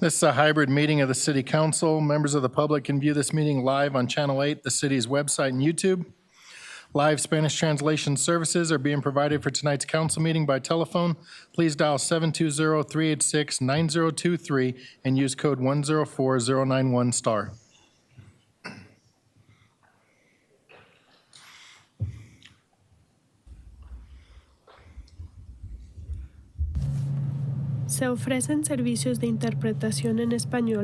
This is a hybrid meeting of the City Council. Members of the public can view this meeting live on Channel 8, the city's website and YouTube. Live Spanish translation services are being provided for tonight's council meeting by telephone. Please dial 720-386-9023 and use code 104091 *. Se ofrecen servicios de interpretación en español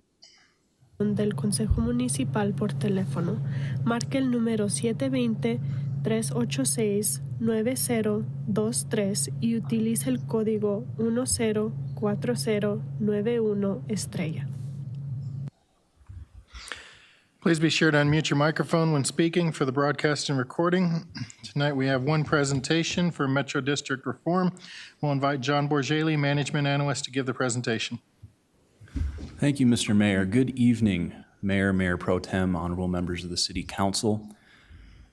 del Consejo Municipal por teléfono. Marque el número 720-386-9023 y utilice el código 104091 #. Please be sure to unmute your microphone when speaking for the broadcast and recording. Tonight we have one presentation for Metro District Reform. We'll invite John Borgelli, Management Analyst, to give the presentation. Thank you, Mr. Mayor. Good evening, Mayor, Mayor Pro Tem, honorable members of the City Council.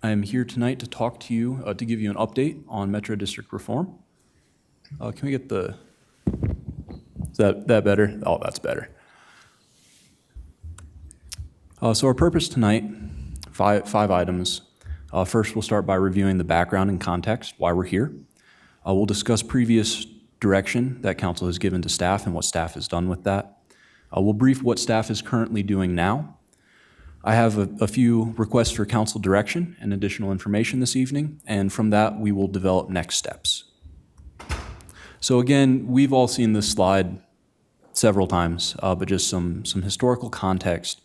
I am here tonight to talk to you, to give you an update on Metro District Reform. Can we get the, is that better? Oh, that's better. So our purpose tonight, five items. First, we'll start by reviewing the background and context, why we're here. We'll discuss previous direction that council has given to staff and what staff has done with that. We'll brief what staff is currently doing now. I have a few requests for council direction and additional information this evening, and from that, we will develop next steps. So again, we've all seen this slide several times, but just some historical context.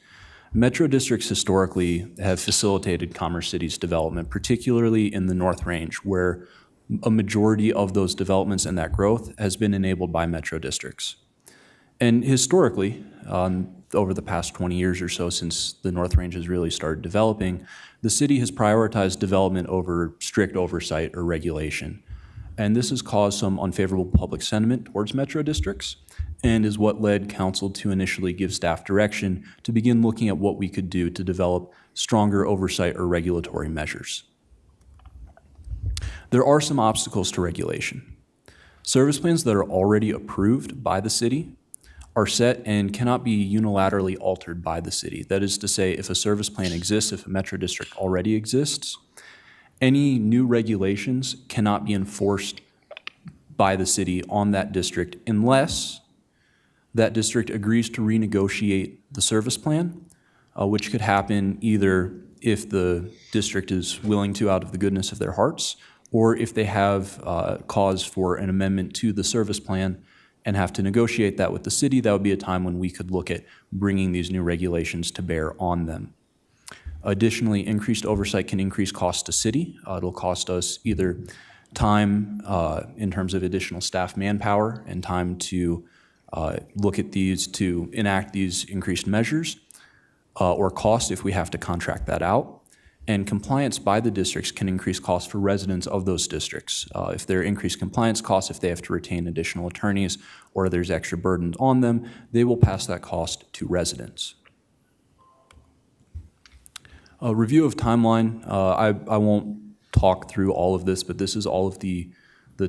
Metro districts historically have facilitated Commerce City's development, particularly in the North Range, where a majority of those developments and that growth has been enabled by metro districts. And historically, over the past 20 years or so, since the North Range has really started developing, the city has prioritized development over strict oversight or regulation. And this has caused some unfavorable public sentiment towards metro districts, and is what led council to initially give staff direction to begin looking at what we could do to develop stronger oversight or regulatory measures. There are some obstacles to regulation. Service plans that are already approved by the city are set and cannot be unilaterally altered by the city. That is to say, if a service plan exists, if a metro district already exists, any new regulations cannot be enforced by the city on that district unless that district agrees to renegotiate the service plan, which could happen either if the district is willing to out of the goodness of their hearts, or if they have cause for an amendment to the service plan and have to negotiate that with the city. That would be a time when we could look at bringing these new regulations to bear on them. Additionally, increased oversight can increase costs to city. It'll cost us either time in terms of additional staff manpower and time to look at these, to enact these increased measures, or cost if we have to contract that out. And compliance by the districts can increase costs for residents of those districts. If there are increased compliance costs, if they have to retain additional attorneys, or there's extra burdens on them, they will pass that cost to residents. A review of timeline, I won't talk through all of this, but this is all of the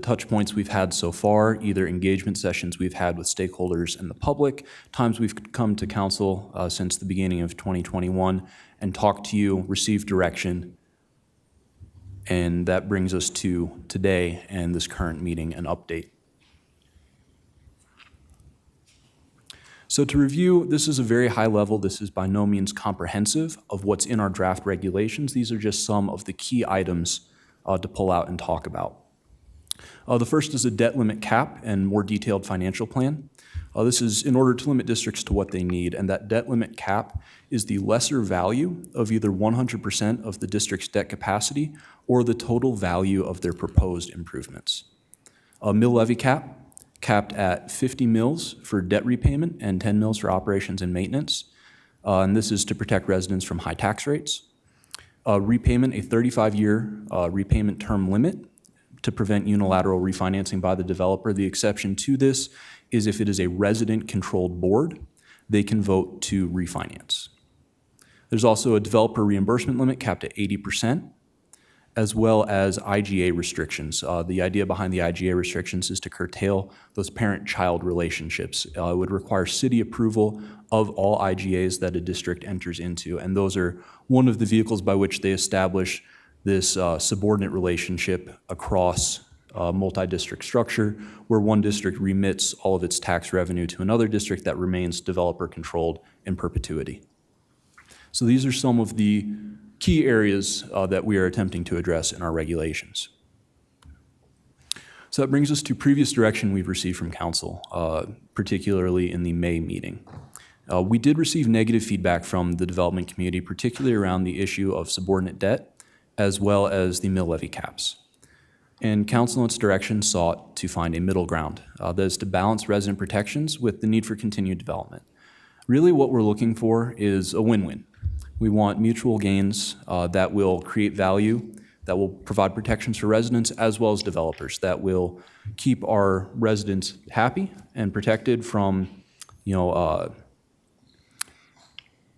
touch points we've had so far, either engagement sessions we've had with stakeholders and the public, times we've come to council since the beginning of 2021 and talked to you, received direction, and that brings us to today and this current meeting and update. So to review, this is a very high level. This is by no means comprehensive of what's in our draft regulations. These are just some of the key items to pull out and talk about. The first is a debt limit cap and more detailed financial plan. This is in order to limit districts to what they need, and that debt limit cap is the lesser value of either 100% of the district's debt capacity or the total value of their proposed improvements. A mill levy cap, capped at 50 mills for debt repayment and 10 mills for operations and maintenance. And this is to protect residents from high tax rates. Repayment, a 35-year repayment term limit to prevent unilateral refinancing by the developer. The exception to this is if it is a resident-controlled board, they can vote to refinance. There's also a developer reimbursement limit capped at 80%, as well as IGA restrictions. The idea behind the IGA restrictions is to curtail those parent-child relationships. It would require city approval of all IGAs that a district enters into, and those are one of the vehicles by which they establish this subordinate relationship across multi-district structure, where one district remits all of its tax revenue to another district that remains developer-controlled in perpetuity. So these are some of the key areas that we are attempting to address in our regulations. So that brings us to previous direction we've received from council, particularly in the May meeting. We did receive negative feedback from the development community, particularly around the issue of subordinate debt, as well as the mill levy caps. And council in its direction sought to find a middle ground, that is to balance resident protections with the need for continued development. Really what we're looking for is a win-win. We want mutual gains that will create value, that will provide protections for residents as well as developers, that will keep our residents happy and protected from,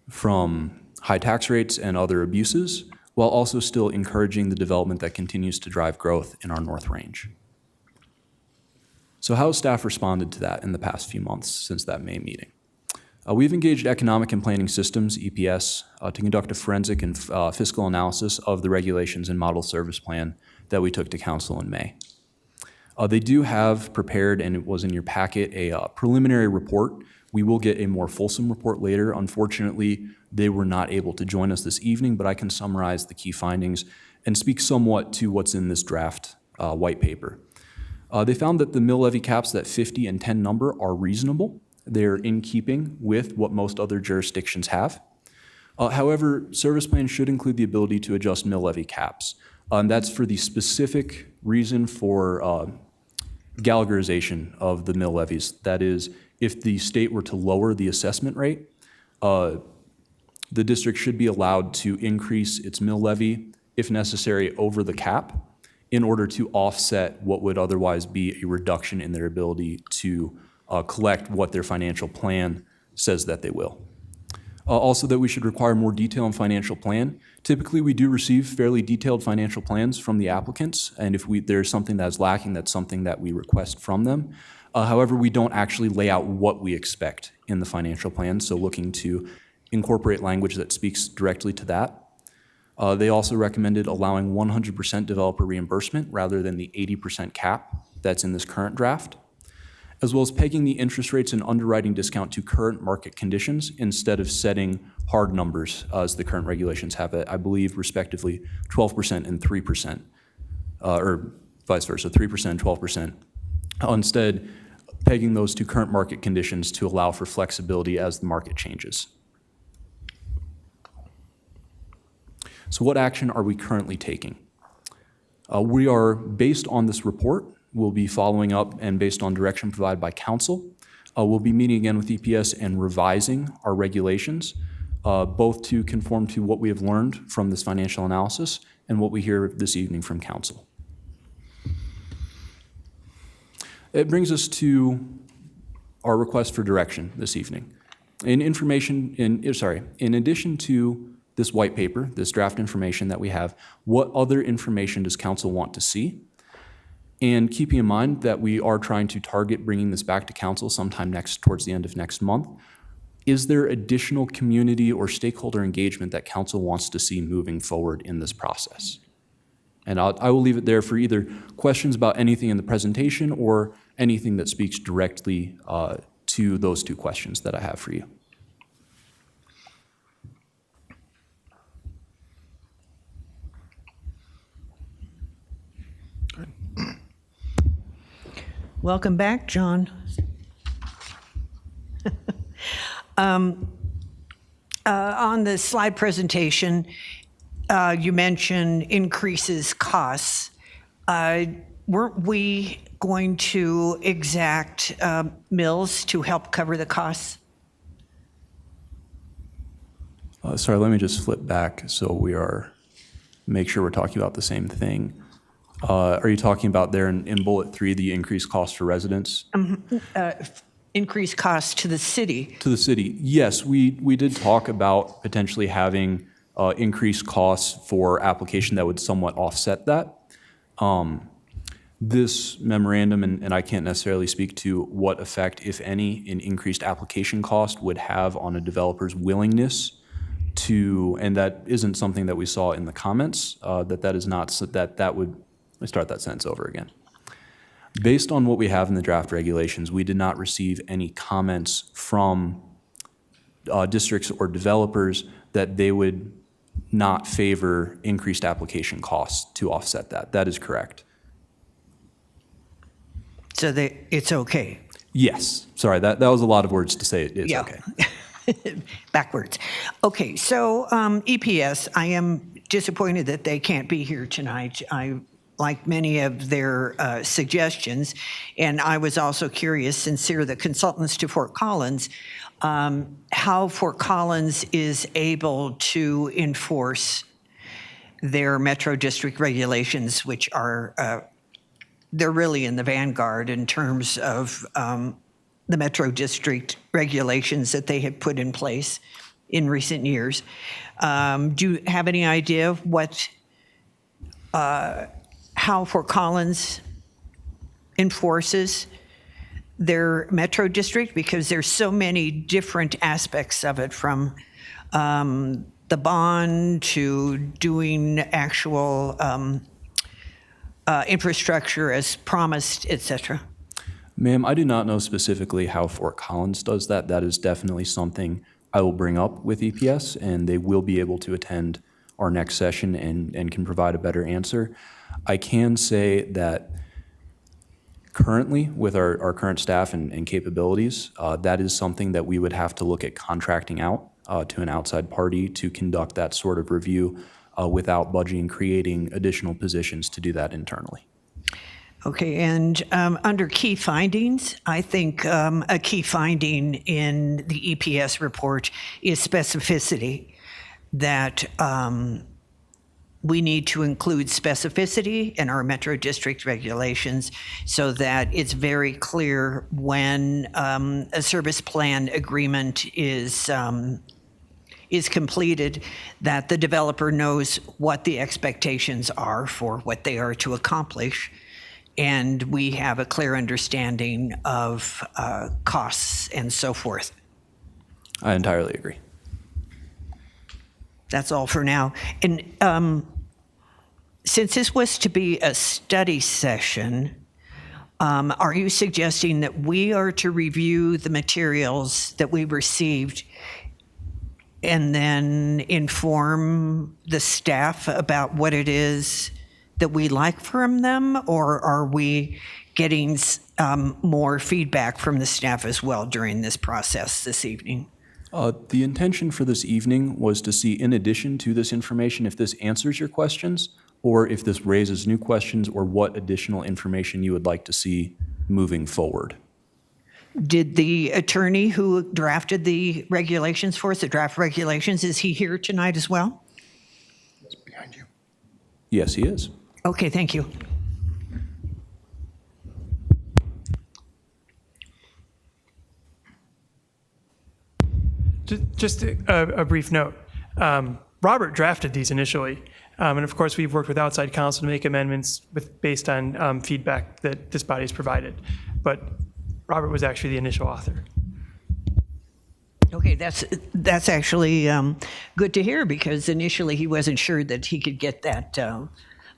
from high tax rates and other abuses, while also still encouraging the development that continues to drive growth in our North Range. So how has staff responded to that in the past few months since that May meeting? We've engaged Economic and Planning Systems, EPS, to conduct a forensic and fiscal analysis of the regulations and model service plan that we took to council in May. They do have prepared, and it was in your packet, a preliminary report. We will get a more fulsome report later. Unfortunately, they were not able to join us this evening, but I can summarize the key findings and speak somewhat to what's in this draft white paper. They found that the mill levy caps, that 50 and 10 number, are reasonable. They're in keeping with what most other jurisdictions have. However, service plans should include the ability to adjust mill levy caps. And that's for the specific reason for Gallagherization of the mill levies. That is, if the state were to lower the assessment rate, the district should be allowed to increase its mill levy, if necessary, over the cap in order to offset what would otherwise be a reduction in their ability to collect what their financial plan says that they will. Also, that we should require more detail in financial plan. Typically, we do receive fairly detailed financial plans from the applicants, and if there's something that's lacking, that's something that we request from them. However, we don't actually lay out what we expect in the financial plan, so looking to incorporate language that speaks directly to that. They also recommended allowing 100% developer reimbursement rather than the 80% cap that's in this current draft, as well as pegging the interest rates and underwriting discount to current market conditions instead of setting hard numbers as the current regulations have it, I believe, respectively, 12% and 3%, or vice versa, 3% and 12%. Instead, pegging those to current market conditions to allow for flexibility as the market changes. So what action are we currently taking? We are, based on this report, we'll be following up, and based on direction provided by council, we'll be meeting again with EPS and revising our regulations, both to conform to what we have learned from this financial analysis and what we hear this evening from council. It brings us to our request for direction this evening. In addition to this white paper, this draft information that we have, what other information does council want to see? And keeping in mind that we are trying to target bringing this back to council sometime towards the end of next month, is there additional community or stakeholder engagement that council wants to see moving forward in this process? And I will leave it there for either questions about anything in the presentation or anything that speaks directly to those two questions that I have for you. Welcome back, John. On the slide presentation, you mentioned increases costs. Weren't we going to exact mills to help cover the costs? Sorry, let me just flip back so make sure we're talking about the same thing. Are you talking about there in bullet 3, the increased cost for residents? Increased costs to the city. To the city, yes. We did talk about potentially having increased costs for application that would somewhat offset that. This memorandum, and I can't necessarily speak to what effect, if any, an increased application cost would have on a developer's willingness to, and that isn't something that we saw in the comments, that is not, so that would, let me start that sentence over again. Based on what we have in the draft regulations, we did not receive any comments from districts or developers that they would not favor increased application costs to offset that. That is correct. So it's okay. Yes. Sorry, that was a lot of words to say it's Yeah. okay. Backwards. Okay, so EPS, I am disappointed that they can't be here tonight. I like many of their suggestions, and I was also curious, since they're the consultants to Fort Collins, how Fort Collins is able to enforce their Metro District regulations, which are, they're really in the vanguard in terms of the Metro District regulations that they have put in place in recent years. Do you have any idea of what, how Fort Collins enforces their Metro District? Because there's so many different aspects of it, from the bond to doing actual infrastructure as promised, et cetera. Ma'am, I do not know specifically how Fort Collins does that. That is definitely something I will bring up with EPS, and they will be able to attend our next session and can provide a better answer. I can say that currently, with our current staff and capabilities, that is something that we would have to look at contracting out to an outside party to conduct that sort of review without budgeting, creating additional positions to do that internally. Okay, and under key findings, I think a key finding in the EPS report is specificity, that we need to include specificity in our Metro District regulations so that it's very clear when a service plan agreement is completed, that the developer knows what the expectations are for what they are to accomplish, and we have a clear understanding of costs and so forth. I entirely agree. That's all for now. And since this was to be a study session, are you suggesting that we are to review the materials that we received and then inform the staff about what it is that we like from them, or are we getting more feedback from the staff as well during this process this evening? The intention for this evening was to see, in addition to this information, if this answers your questions, or if this raises new questions, or what additional information you would like to see moving forward. Did the attorney who drafted the regulations for us, the draft regulations, is he here tonight as well? It's behind you. Yes, he is. Okay, thank you. Just a brief note. Robert drafted these initially, and of course, we've worked with outside counsel to make amendments based on feedback that this body has provided. But Robert was actually the initial author. Okay, that's actually good to hear, because initially he wasn't sure that he could get that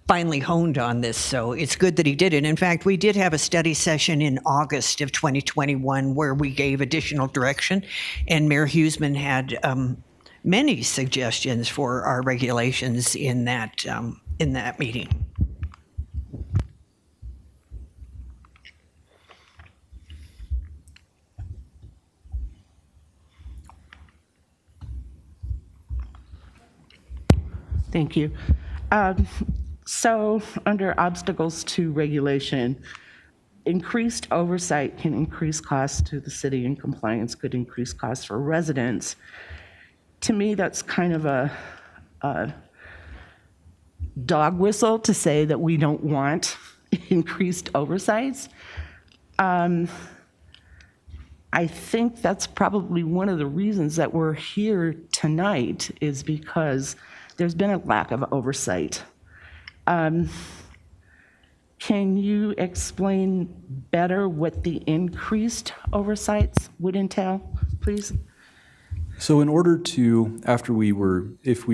finally honed on this. So it's good that he did it. In fact, we did have a study session in August of 2021 where we gave additional direction, and Mayor Huseman had many suggestions for our regulations in that meeting. Thank you. So under obstacles to regulation, increased oversight can increase costs to the city, and compliance could increase costs for residents. To me, that's kind of a dog whistle to say that we don't want increased oversights. I I think that's probably one of the reasons that we're here tonight is because there's been a lack of oversight. Can you explain better what the increased oversights would entail, please? So in order to, if we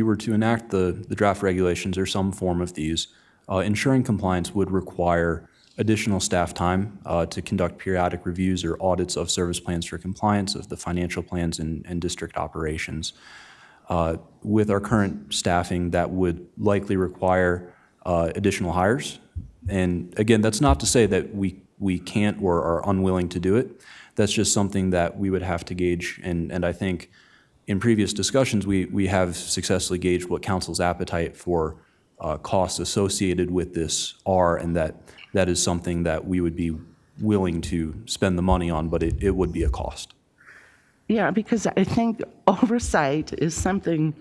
were to enact the draft regulations or some form of these, ensuring compliance would require additional staff time to conduct periodic reviews or audits of service plans for compliance, of the financial plans and district operations. With our current staffing, that would likely require additional hires. And again, that's not to say that we can't or are unwilling to do it. That's just something that we would have to gauge. And I think in previous discussions, we have successfully gauged what council's appetite for costs associated with this are, and that is something that we would be willing to spend the money on, but it would be a cost. Yeah, because I think oversight is something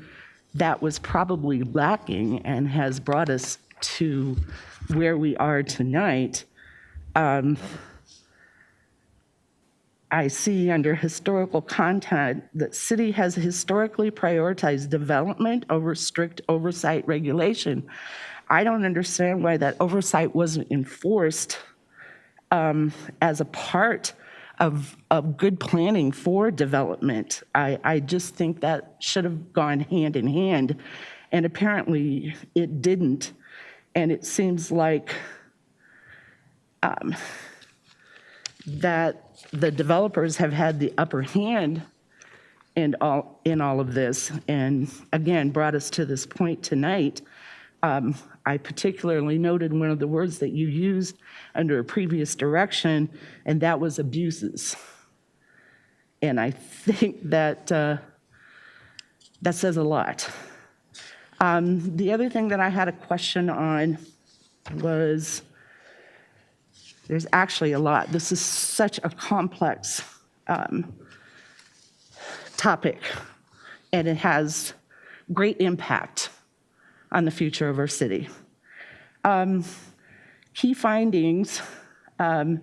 that was probably lacking and has brought us to where we are tonight. I see under historical content that city has historically prioritized development over strict oversight regulation. I don't understand why that oversight wasn't enforced as a part of good planning for development. I just think that should have gone hand in hand, and apparently it didn't. And it seems like that the developers have had the upper hand in all of this, and again, brought us to this point tonight. I particularly noted one of the words that you used under a previous direction, and that was abuses. And I think that that says a lot. The other thing that I had a question on was, there's actually a lot. This is such a complex topic, and it has great impact on the future of our city. Key findings, they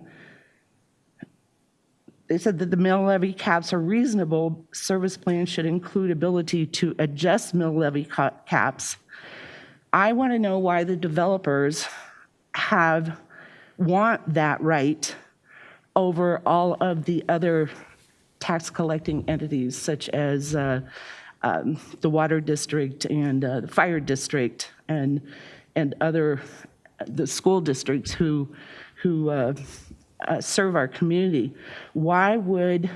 said that the mill levy caps are reasonable. Service plans should include ability to adjust mill levy caps. I want to know why the developers want that right over all of the other tax collecting entities, such as the water district and the fire district and the school districts who serve our community. Why would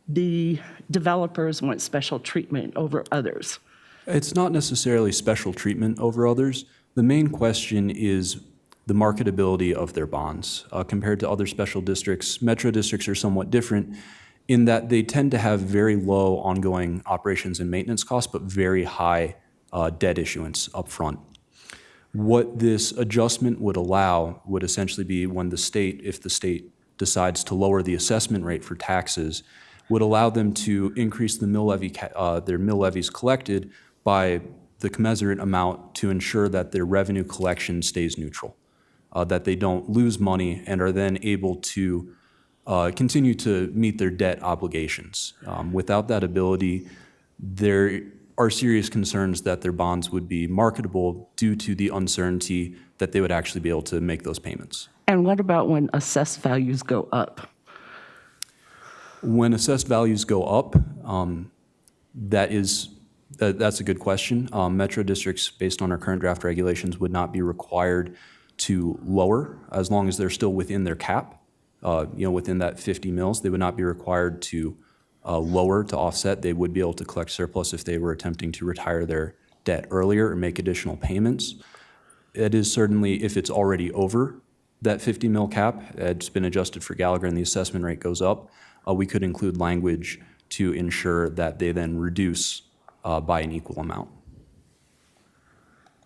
the developers want special treatment over others? It's not necessarily special treatment over others. The main question is the marketability of their bonds. Compared to other special districts, metro districts are somewhat different in that they tend to have very low ongoing operations and maintenance costs, but very high debt issuance up front. What this adjustment would allow would essentially be when the state, if the state decides to lower the assessment rate for taxes, would allow them to increase the mill levy, their mill levies collected by the commensurate amount to ensure that their revenue collection stays neutral, that they don't lose money and are then able to continue to meet their debt obligations. Without that ability, there are serious concerns that their bonds would be marketable due to the uncertainty that they would actually be able to make those payments. And what about when assessed values go up? When assessed values go up, that's a good question. Metro districts, based on our current draft regulations, would not be required to lower as long as they're still within their cap, within that 50 mils. They would not be required to lower to offset. They would be able to collect surplus if they were attempting to retire their debt earlier or make additional payments. It is certainly, if it's already over that 50 mil cap, it's been adjusted for Gallagher and the assessment rate goes up, we could include language to ensure that they then reduce by an equal amount.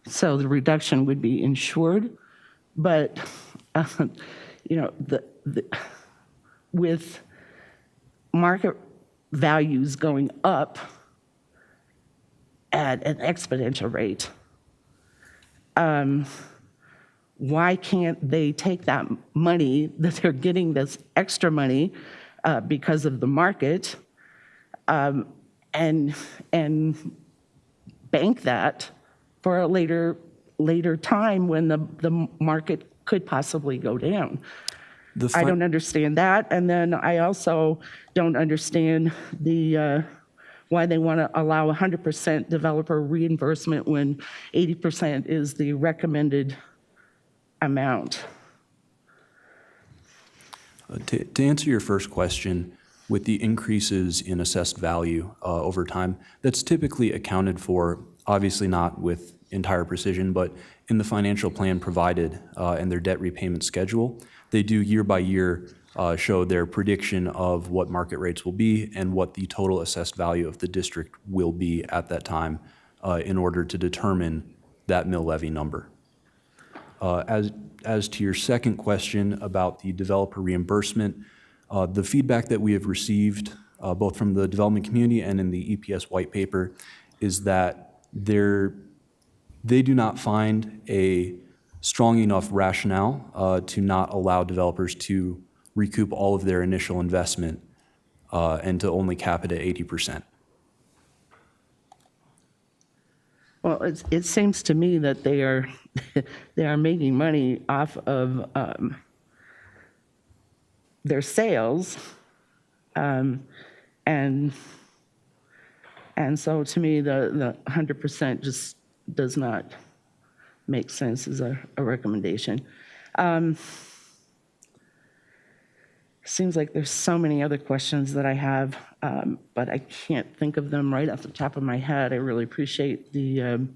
So the reduction would be insured, but with market values going up at an exponential rate, why can't they take that money that they're getting, this extra money, because of the market, and bank that for a later time when the market could possibly go down. I don't understand that. And then I also don't understand why they want to allow 100% developer reimbursement when 80% is the recommended amount. To answer your first question, with the increases in assessed value over time, that's typically accounted for, obviously not with entire precision, but in the financial plan provided and their debt repayment schedule. They do year by year show their prediction of what market rates will be and what the total assessed value of the district will be at that time in order to determine that mill levy number. As to your second question about the developer reimbursement, the feedback that we have received both from the development community and in the EPS white paper is that they do not find a strong enough rationale to not allow developers to recoup all of their initial investment and to only cap it at 80%. Well, it seems to me that they are making money off of their sales, and so to me the 100% just does not make sense as a recommendation. Seems like there's so many other questions that I have, but I can't think of them right off the top of my head. I really appreciate the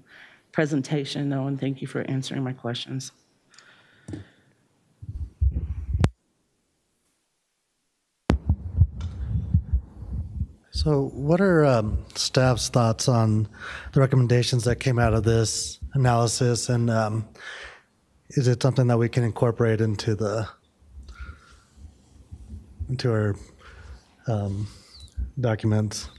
presentation, though, and thank you for answering my questions. So what are staff's thoughts on the recommendations that came out of this analysis, and is it something that we can incorporate into our documents?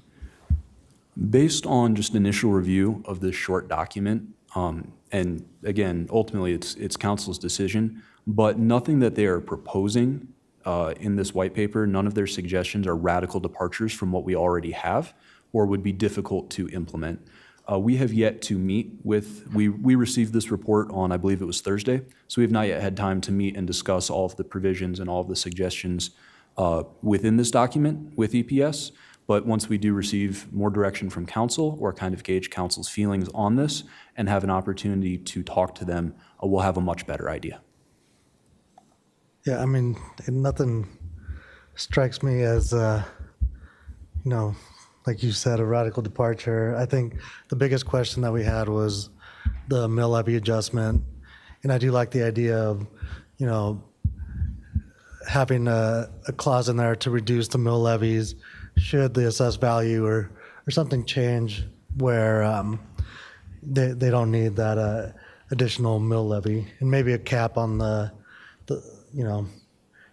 Based on just initial review of this short document, and again, ultimately it's council's decision, but nothing that they are proposing in this white paper, none of their suggestions are radical departures from what we already have or would be difficult to implement. We have yet to meet with, we received this report on, I believe it was Thursday, so we have not yet had time to meet and discuss all of the provisions and all of the suggestions within this document with EPS. But once we do receive more direction from council or kind of gauge council's feelings on this and have an opportunity to talk to them, we'll have a much better idea. Yeah, I mean, nothing strikes me as, like you said, a radical departure. I think the biggest question that we had was the mill levy adjustment. And I do like the idea of, having a clause in there to reduce the mill levies should the assessed value or something change where they don't need that additional mill levy, and maybe a cap on the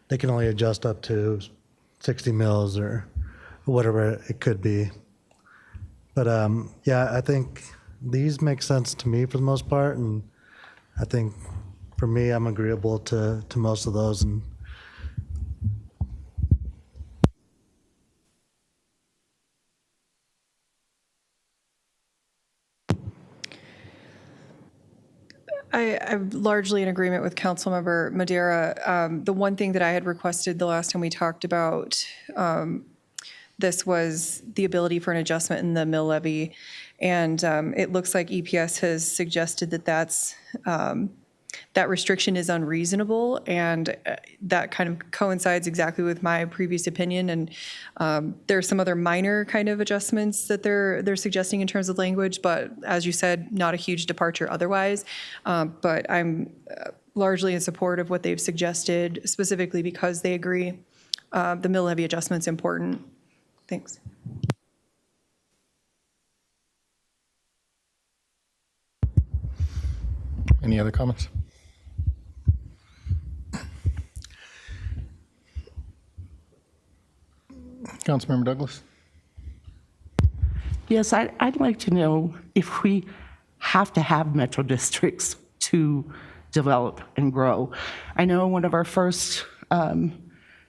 they can only adjust up to 60 mills or whatever it could be. But yeah, I think these make sense to me for the most part, and I think for me, I'm agreeable to most of those. And I'm largely in agreement with Councilmember Madeira. The one thing that I had requested the last time we talked about this was the ability for an adjustment in the mill levy. And it looks like EPS has suggested that restriction is unreasonable, and that kind of coincides exactly with my previous opinion. And there are some other minor kind of adjustments that they're suggesting in terms of language, but as you said, not a huge departure otherwise. But I'm largely in support of what they've suggested, specifically because they agree the mill levy adjustment's important. Thanks. Any other comments? Councilmember Douglas? Yes, I'd like to know if we have to have metro districts to develop and grow. I know one of our first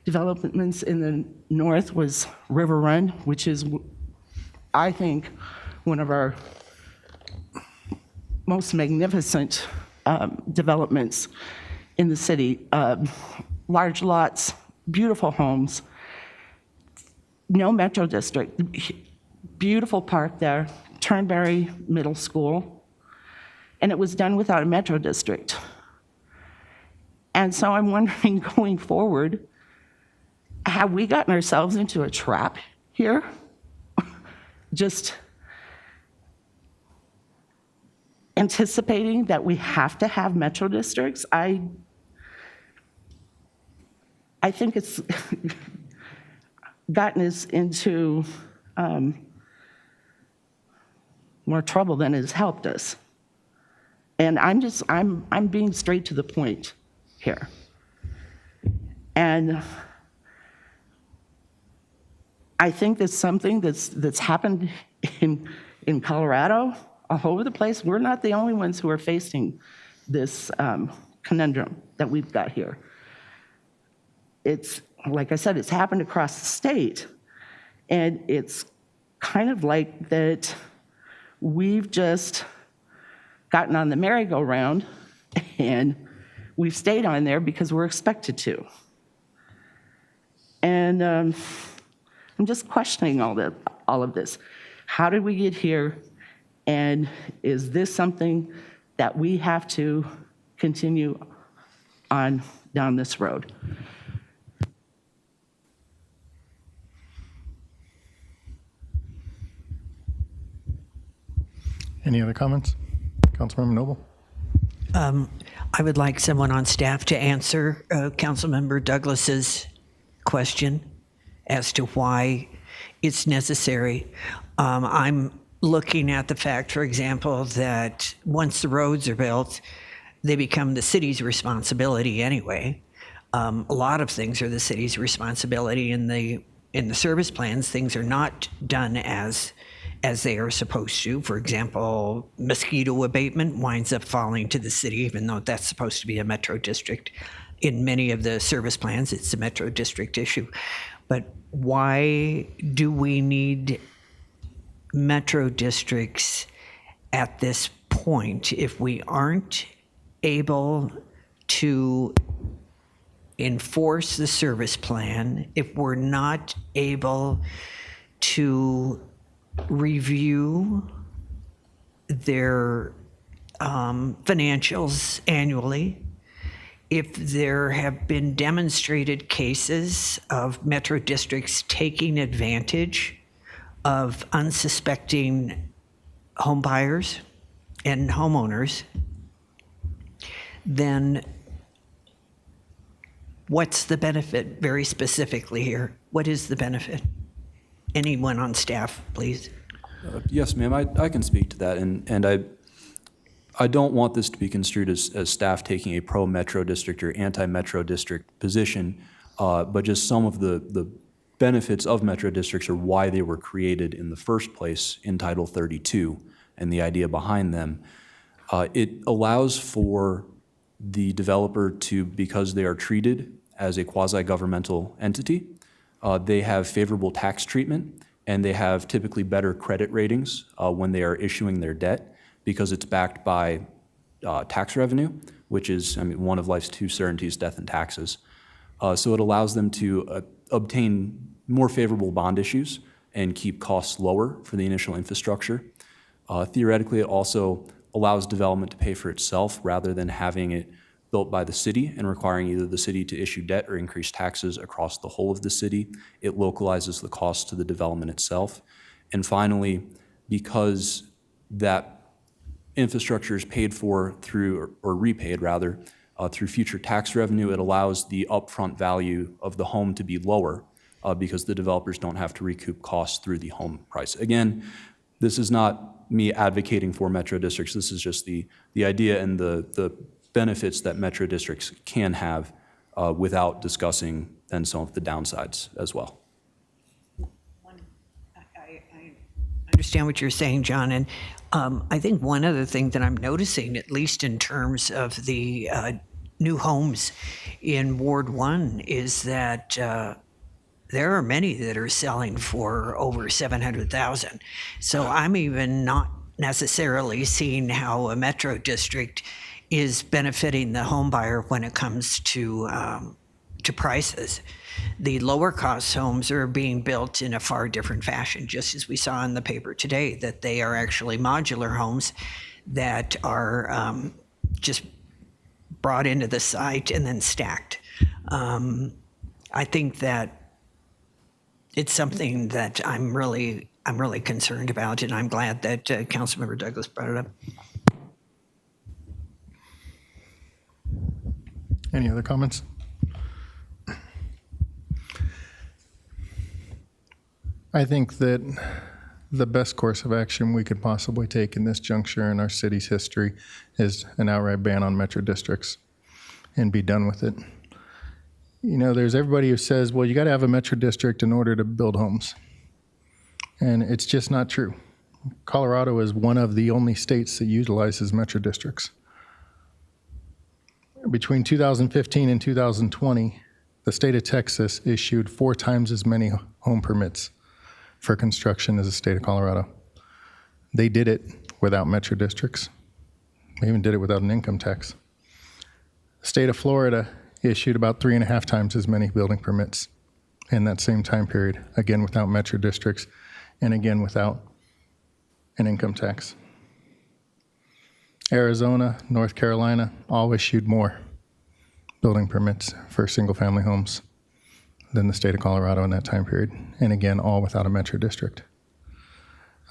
developments in the north was River Run, which is, I think, one of our most magnificent developments in the city. Large lots, beautiful homes, no metro district, beautiful park there, Turnberry Middle School, and it was done without a metro district. And so I'm wondering, going forward, have we gotten ourselves into a trap here? Just anticipating that we have to have metro districts? I think it's gotten us into more trouble than it's helped us. And I'm being straight to the point here. And I think that's something that's happened in Colorado, all over the place. We're not the only ones who are facing this conundrum that we've got here. It's, like I said, it's happened across the state. And it's kind of like that we've just gotten on the merry-go-round and we've stayed on there because we're expected to. And I'm just questioning all of this. How did we get here? And is this something that we have to continue on down this road? Any other comments? Councilmember Noble? I would like someone on staff to answer Councilmember Douglas's question as to why it's necessary. I'm looking at the fact, for example, that once the roads are built, they become the city's responsibility anyway. A lot of things are the city's responsibility. In the service plans, things are not done as they are supposed to. For example, mosquito abatement winds up falling to the city, even though that's supposed to be a metro district. In many of the service plans, it's a metro district issue. But why do we need metro districts at this point if we aren't able to enforce the service plan, if we're not able to review their financials annually, if there have been demonstrated cases of metro districts taking advantage of unsuspecting home buyers and homeowners, then what's the benefit very specifically here? What is the benefit? Anyone on staff, please. Yes, ma'am, I can speak to that, and I don't want this to be construed as staff taking a pro-metro district or anti-metro district position, but just some of the benefits of metro districts or why they were created in the first place in Title 32 and the idea behind them. It allows for the developer to, because they are treated as a quasi-governmental entity, they have favorable tax treatment, and they have typically better credit ratings when they are issuing their debt because it's backed by tax revenue, which is, one of life's two certainties, death and taxes. So it allows them to obtain more favorable bond issues and keep costs lower for the initial infrastructure. Theoretically, it also allows development to pay for itself rather than having it built by the city and requiring either the city to issue debt or increase taxes across the whole of the city. It localizes the cost to the development itself. And finally, because that infrastructure is paid for through, or repaid rather, through future tax revenue, it allows the upfront value of the home to be lower because the developers don't have to recoup costs through the home price. Again, this is not me advocating for metro districts. This is just the idea and the benefits that metro districts can have without discussing then some of the downsides as well. I understand what you're saying, John, and I think one other thing that I'm noticing, at least in terms of the new homes in Ward 1 is that there are many that are selling for over 700,000. So I'm even not necessarily seeing how a metro district is benefiting the home buyer when it comes to prices. The lower cost homes are being built in a far different fashion, just as we saw in the paper today, that they are actually modular homes that are just brought into the site and then stacked. I think that it's something that I'm really concerned about, and I'm glad that Councilmember Douglas brought it up. Any other comments? I think that the best course of action we could possibly take in this juncture in our city's history is an outright ban on metro districts and be done with it. You know, there's everybody who says, well, you got to have a metro district in order to build homes. And it's just not true. Colorado is one of the only states that utilizes metro districts. Between 2015 and 2020, the state of Texas issued 4 times as many home permits for construction as the state of Colorado. They did it without metro districts. They even did it without an income tax. The state of Florida issued about 3.5 times as many building permits in that same time period, again without metro districts, and again without an income tax. Arizona, North Carolina all issued more building permits for single-family homes than the state of Colorado in that time period, and again, all without a metro district.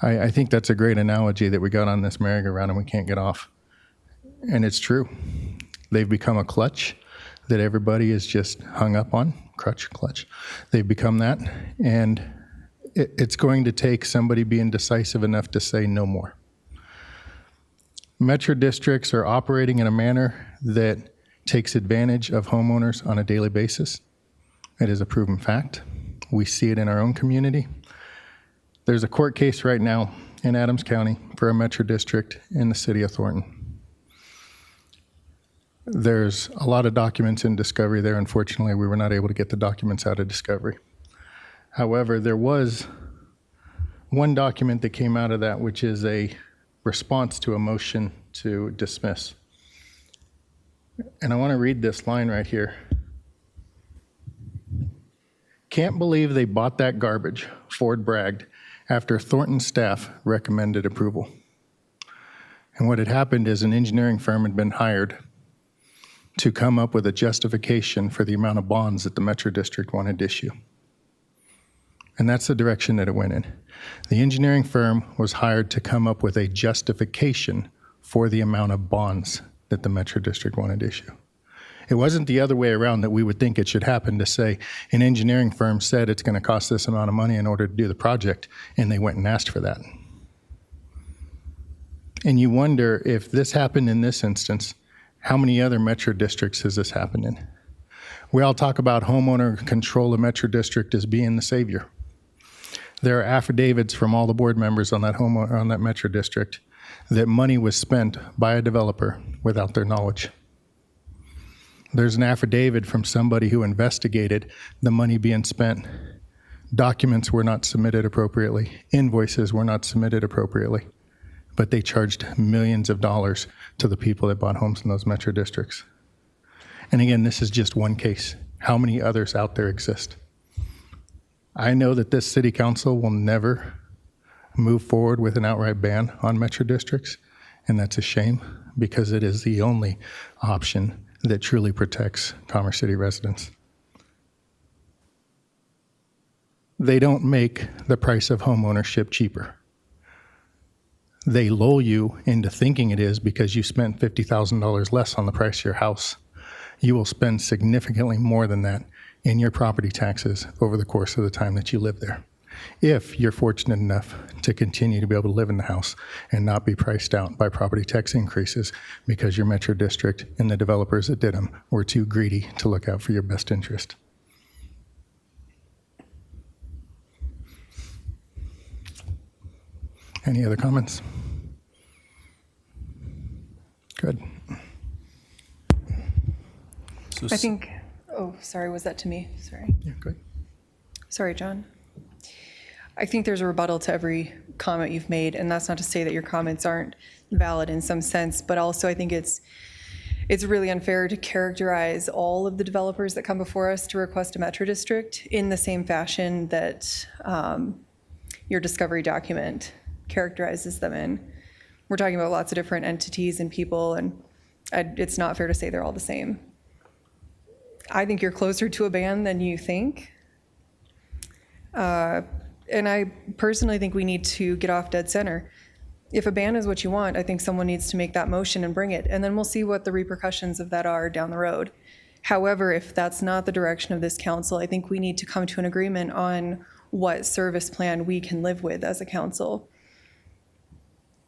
I think that's a great analogy that we got on this merry-go-round and we can't get off. And it's true. They've become a clutch that everybody is just hung up on. Clutch. They've become that, and it's going to take somebody being decisive enough to say no more. Metro districts are operating in a manner that takes advantage of homeowners on a daily basis. It is a proven fact. We see it in our own community. There's a court case right now in Adams County for a metro district in the city of Thornton. There's a lot of documents in discovery there. Unfortunately, we were not able to get the documents out of discovery. However, there was one document that came out of that, which is a response to a motion to dismiss. And I want to read this line right here. Can't believe they bought that garbage, Ford bragged, after Thornton staff recommended approval. And what had happened is an engineering firm had been hired to come up with a justification for the amount of bonds that the Metro District wanted to issue. And that's the direction that it went in. The engineering firm was hired to come up with a justification for the amount of bonds that the Metro District wanted to issue. It wasn't the other way around that we would think it should happen, to say an engineering firm said it's going to cost this amount of money in order to do the project, and they went and asked for that. And you wonder, if this happened in this instance, how many other metro districts has this happened in? We all talk about homeowner control of metro district as being the savior. There are affidavits from all the board members on that metro district that money was spent by a developer without their knowledge. There's an affidavit from somebody who investigated the money being spent. Documents were not submitted appropriately. Invoices were not submitted appropriately. But they charged millions of dollars to the people that bought homes in those metro districts. And again, this is just one case. How many others out there exist? I know that this city council will never move forward with an outright ban on metro districts, and that's a shame, because it is the only option that truly protects Commerce City residents. They don't make the price of home ownership cheaper. They lull you into thinking it is because you spent $50,000 less on the price of your house. You will spend significantly more than that in your property taxes over the course of the time that you live there, if you're fortunate enough to continue to be able to live in the house and not be priced out by property tax increases because your metro district and the developers that did them were too greedy to look out for your best interest. Any other comments? Good. So I think, oh, sorry, was that to me? Sorry. Yeah, good. Sorry, John. I think there's a rebuttal to every comment you've made, and that's not to say that your comments aren't valid in some sense, but also I think it's really unfair to characterize all of the developers that come before us to request a metro district in the same fashion that your discovery document characterizes them in. We're talking about lots of different entities and people, and it's not fair to say they're all the same. I think you're closer to a ban than you think. And I personally think we need to get off dead center. If a ban is what you want, I think someone needs to make that motion and bring it, and then we'll see what the repercussions of that are down the road. However, if that's not the direction of this council, I think we need to come to an agreement on what service plan we can live with as a council.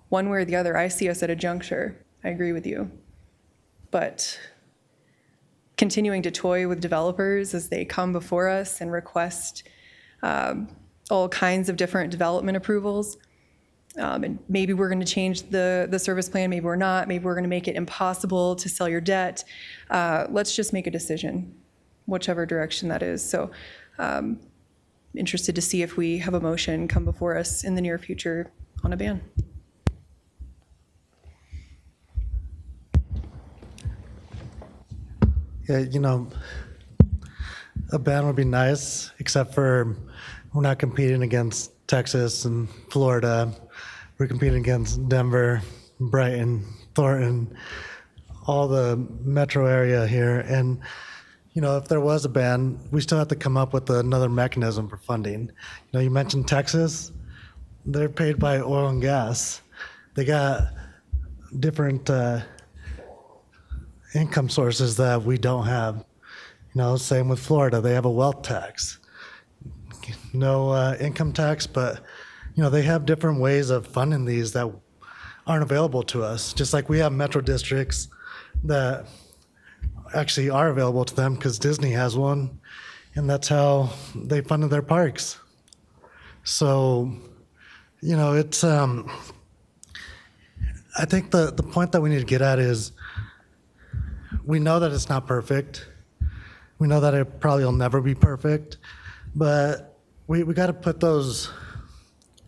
One way or the other, I see us at a juncture. I agree with you. But continuing to toy with developers as they come before us and request all kinds of different development approvals. And maybe we're going to change the service plan, maybe we're not, maybe we're going to make it impossible to sell your debt. Let's just make a decision, whichever direction that is. So interested to see if we have a motion come before us in the near future on a ban. Yeah, you know, a ban would be nice, except for we're not competing against Texas and Florida. We're competing against Denver, Brighton, Thornton, all the metro area here. And, you know, if there was a ban, we still have to come up with another mechanism for funding. You know, you mentioned Texas. They're paid by oil and gas. They got different income sources that we don't have. You know, same with Florida. They have a wealth tax. No income tax, but, you know, they have different ways of funding these that aren't available to us. Just like we have metro districts that actually are available to them because Disney has one, and that's how they funded their parks. So, you know, it's, I think the point that we need to get at is we know that it's not perfect. We know that it probably will never be perfect, but we got to put those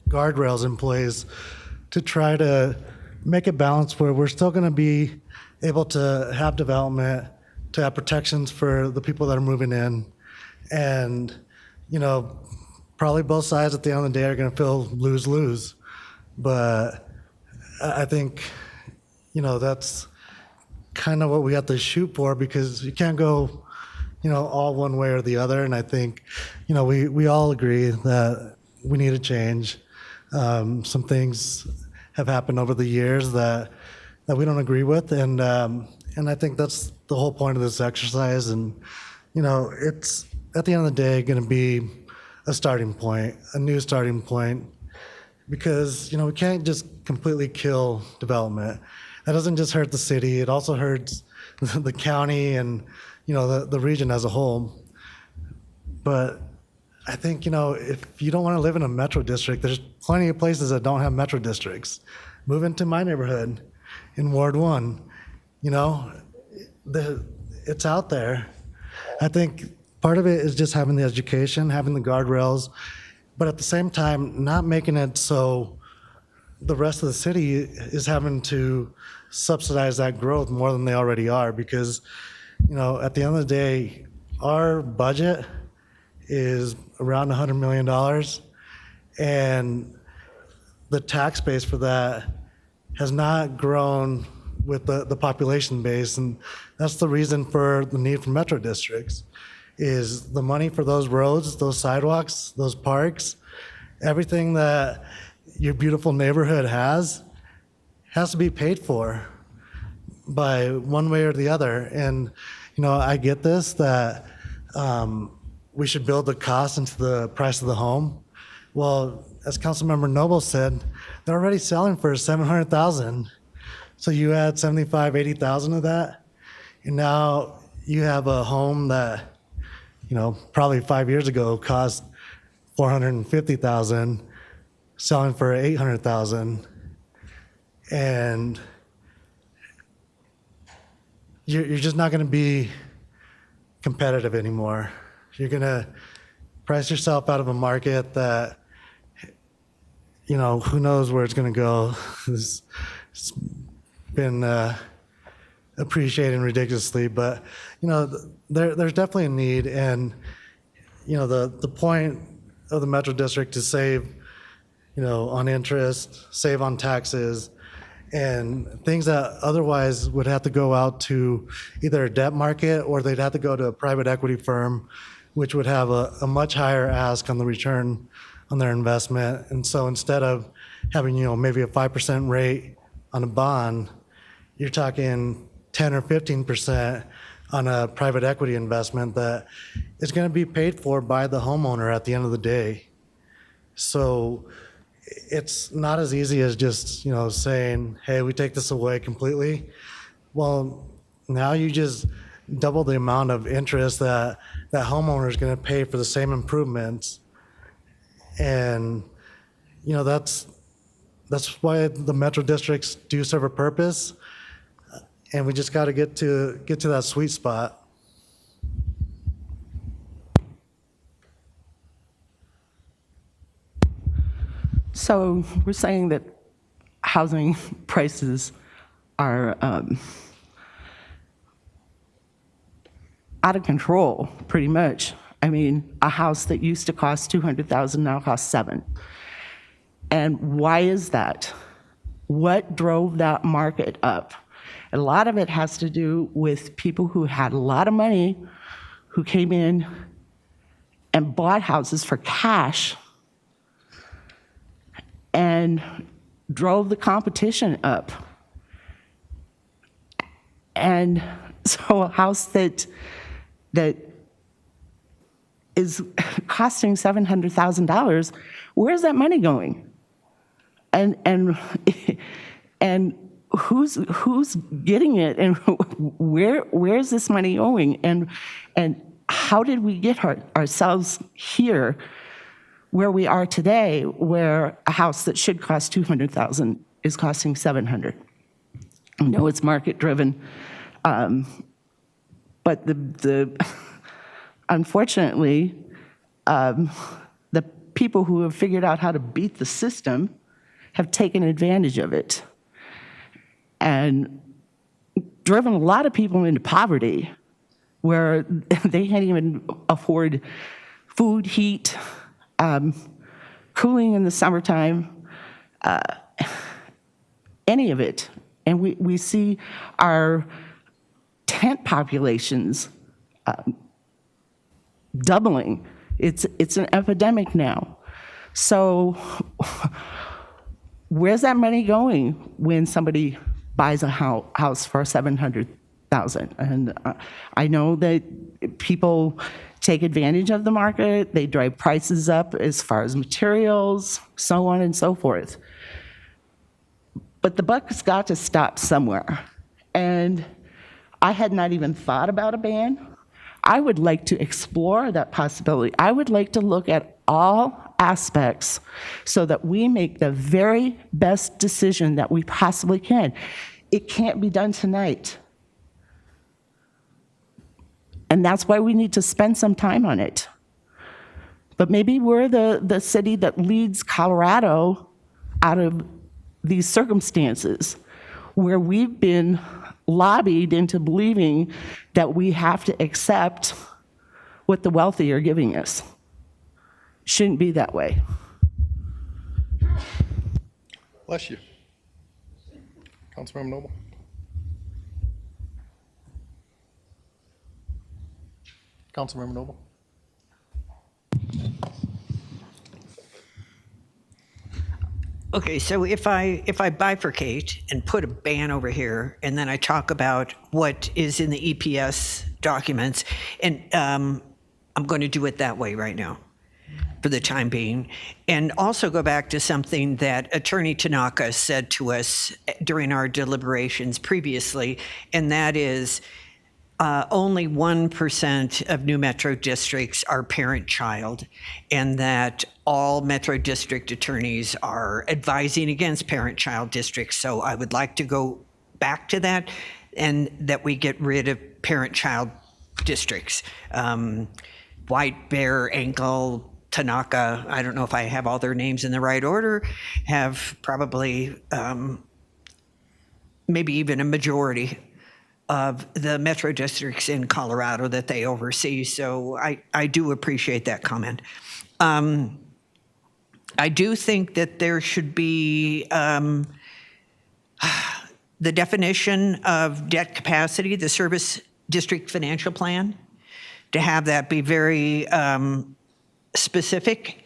guardrails in place to try to make a balance where we're still going to be able to have development, to have protections for the people that are moving in. And, you know, probably both sides at the end of the day are going to feel lose-lose. But I think, you know, that's kind of what we have to shoot for, because you can't go, you know, all one way or the other. And I think, you know, we all agree that we need a change. Some things have happened over the years that we don't agree with, and I think that's the whole point of this exercise. And, you know, it's at the end of the day going to be a starting point, a new starting point, because, you know, we can't just completely kill development. That doesn't just hurt the city; it also hurts the county and, you know, the region as a whole. But I think, you know, if you don't want to live in a metro district, there's plenty of places that don't have metro districts. Move into my neighborhood in Ward 1. You know, it's out there. I think part of it is just having the education, having the guardrails, but at the same time, not making it so the rest of the city is having to subsidize that growth more than they already are. Because, you know, at the end of the day, our budget is around $100 million, and the tax base for that has not grown with the population base. And that's the reason for the need for metro districts, is the money for those roads, those sidewalks, those parks, everything that your beautiful neighborhood has to be paid for by one way or the other. And, you know, I get this, that we should build the cost into the price of the home. Well, as Councilmember Noble said, they're already selling for $700,000. So you add 75, 80,000 of that, and now you have a home that, you know, probably 5 years ago cost $450,000, selling for $800,000, and you're just not going to be competitive anymore. You're going to price yourself out of a market that, you know, who knows where it's going to go. It's been appreciating ridiculously, but, you know, there's definitely a need. And, you know, the point of the Metro District to save, you know, on interest, save on taxes, and things that otherwise would have to go out to either a debt market or they'd have to go to a private equity firm, which would have a much higher ask on the return on their investment. And so instead of having, you know, maybe a 5% rate on a bond, you're talking 10 or 15% on a private equity investment that is going to be paid for by the homeowner at the end of the day. So it's not as easy as just, you know, saying, hey, we take this away completely. Well, now you just double the amount of interest that homeowner is going to pay for the same improvements. And, you know, that's why the Metro districts do serve a purpose. And we just got to get to that sweet spot. So we're saying that housing prices are out of control, pretty much. I mean, a house that used to cost $200,000 now costs $7,000. And why is that? What drove that market up? A lot of it has to do with people who had a lot of money who came in and bought houses for cash and drove the competition up. And so a house that is costing $700,000, where's that money going? And who's getting it, and where's this money going? And how did we get ourselves here where we are today, where a house that should cost $200,000 is costing $700,000? I know it's market driven, but unfortunately, the people who have figured out how to beat the system have taken advantage of it and driven a lot of people into poverty where they can't even afford food, heat, cooling in the summertime, any of it. And we see our tent populations doubling. It's an epidemic now. So where's that money going when somebody buys a house for $700,000? And I know that people take advantage of the market. They drive prices up as far as materials, so on and so forth. But the buck's got to stop somewhere. And I had not even thought about a ban. I would like to explore that possibility. I would like to look at all aspects so that we make the very best decision that we possibly can. It can't be done tonight. And that's why we need to spend some time on it. But maybe we're the city that leads Colorado out of these circumstances where we've been lobbied into believing that we have to accept what the wealthy are giving us. Shouldn't be that way. Bless you. Councilmember Noble. Councilmember Noble. Okay, so if I bifurcate and put a ban over here, and then I talk about what is in the EPS documents, and I'm going to do it that way right now for the time being, and also go back to something that Attorney Tanaka said to us during our deliberations previously, and that is only 1% of new Metro districts are parent-child, and that all Metro district attorneys are advising against parent-child districts. So I would like to go back to that, and that we get rid of parent-child districts. White Bear, Ankle, Tanaka, I don't know if I have all their names in the right order, have probably maybe even a majority of the metro districts in Colorado that they oversee. So I do appreciate that comment. I do think that there should be the definition of debt capacity, the service district financial plan, to have that be very specific.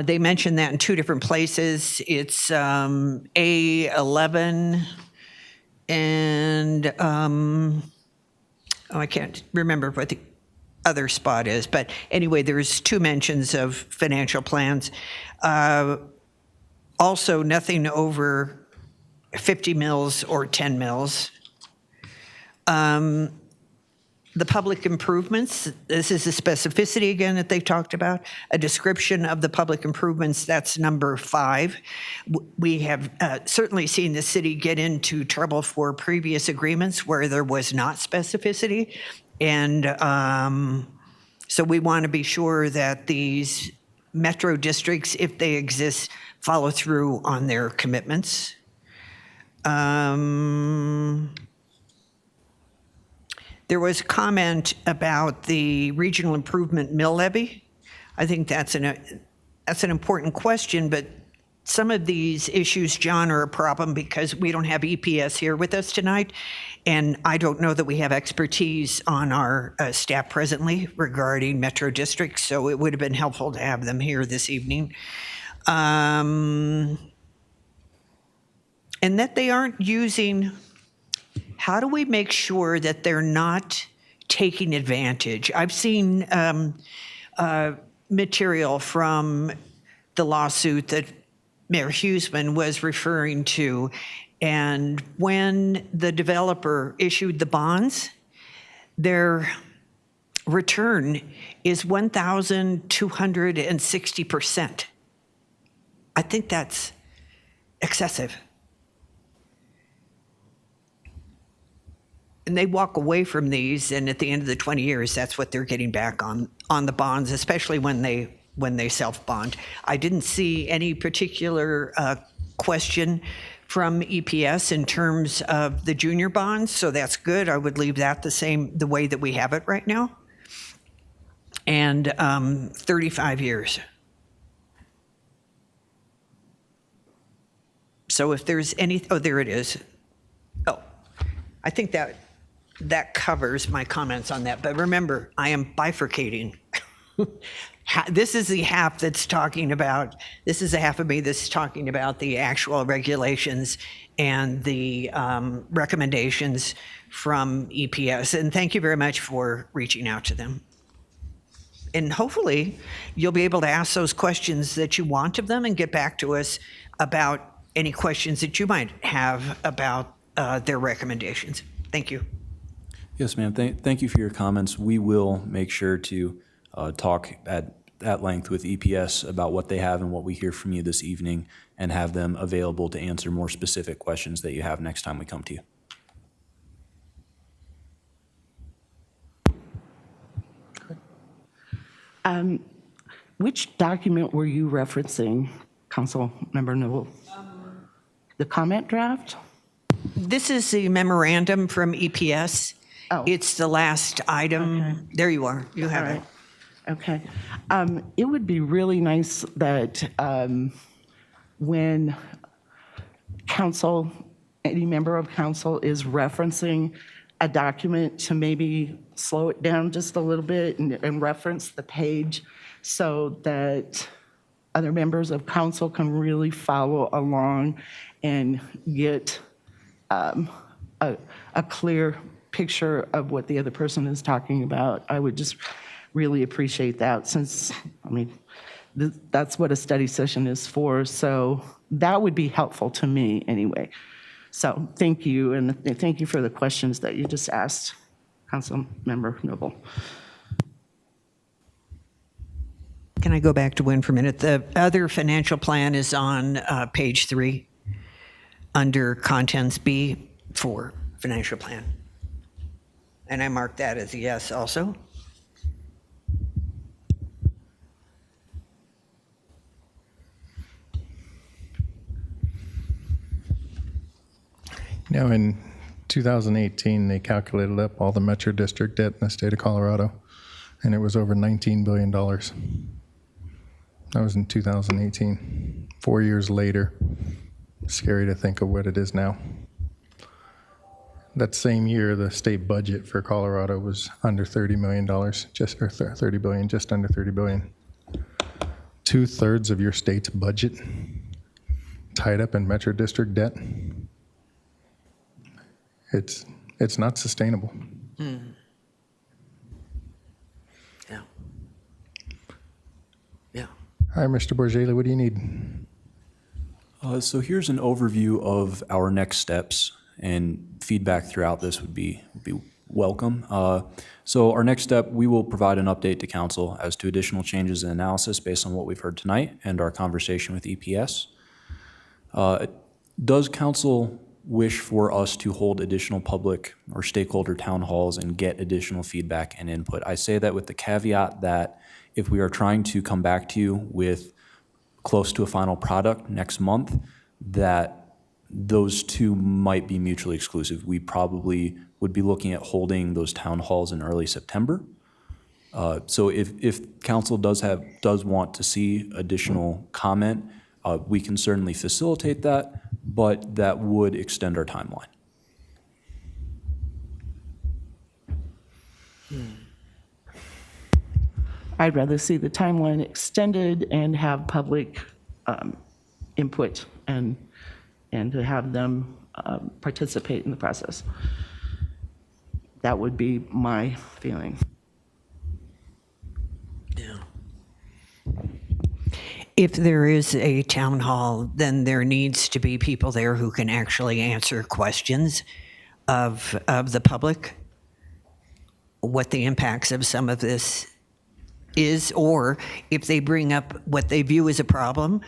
They mentioned that in two different places. It's A11 and I can't remember what the other spot is, but anyway, there's two mentions of financial plans. Also, nothing over 50 mils or 10 mils. The public improvements, this is the specificity again that they've talked about. A description of the public improvements, that's number 5. We have certainly seen the city get into trouble for previous agreements where there was not specificity. And so we want to be sure that these metro districts, if they exist, follow through on their commitments. There was comment about the regional improvement mill levy. I think that's an important question, but some of these issues, John, are a problem because we don't have EPS here with us tonight, and I don't know that we have expertise on our staff presently regarding metro districts, so it would have been helpful to have them here this evening. And that they aren't using. How do we make sure that they're not taking advantage? I've seen material from the lawsuit that Mayor Huseman was referring to, and when the developer issued the bonds, their return is 1,260%. I think that's excessive. And they walk away from these, and at the end of the 20 years, that's what they're getting back on the bonds, especially when they self-bond. I didn't see any particular question from EPS in terms of the junior bonds, so that's good. I would leave that the way that we have it right now. And 35 years. So if there's any, oh, there it is. Oh, I think that covers my comments on that. But remember, I am bifurcating. This is the half that's talking about, this is the half of me that's talking about the actual regulations and the recommendations from EPS. And thank you very much for reaching out to them. And hopefully you'll be able to ask those questions that you want of them and get back to us about any questions that you might have about their recommendations. Thank you. Yes, ma'am. Thank you for your comments. We will make sure to talk at length with EPS about what they have and what we hear from you this evening, and have them available to answer more specific questions that you have next time we come to you. Which document were you referencing, Council Member Newell? The comment draft? This is the memorandum from EPS. Oh. It's the last item. Okay. There you are. You have it. Okay. It would be really nice that when council, any member of council is referencing a document, to maybe slow it down just a little bit and reference the page so that other members of council can really follow along and get a clear picture of what the other person is talking about. I would just really appreciate that, since, I mean, that's what a study session is for. So that would be helpful to me anyway. So thank you, and thank you for the questions that you just asked, Council Member Noble. Can I go back to Wynn for a minute? The other financial plan is on page 3 under contents B4 financial plan. And I mark that as a yes also. Now, in 2018, they calculated up all the Metro District debt in the state of Colorado, and it was over $19 billion. That was in 2018. 4 years later, scary to think of what it is now. That same year, the state budget for Colorado was under $30 million, just or 30 billion, just under 30 billion. 2/3 of your state's budget tied up in Metro District debt. It's not sustainable. Yeah. Yeah. All right, Mr. Borgeli, what do you need? So here's an overview of our next steps, and feedback throughout this would be welcome. So our next step, we will provide an update to council as to additional changes and analysis based on what we've heard tonight and our conversation with EPS. Does council wish for us to hold additional public or stakeholder town halls and get additional feedback and input? I say that with the caveat that if we are trying to come back to you with close to a final product next month, that those two might be mutually exclusive. We probably would be looking at holding those town halls in early September. So if council does want to see additional comment, we can certainly facilitate that, but that would extend our timeline. I'd rather see the timeline extended and have public input and to have them participate in the process. That would be my feeling. Yeah. If there is a town hall, then there needs to be people there who can actually answer questions of the public, what the impacts of some of this is, or if they bring up what they view as a problem,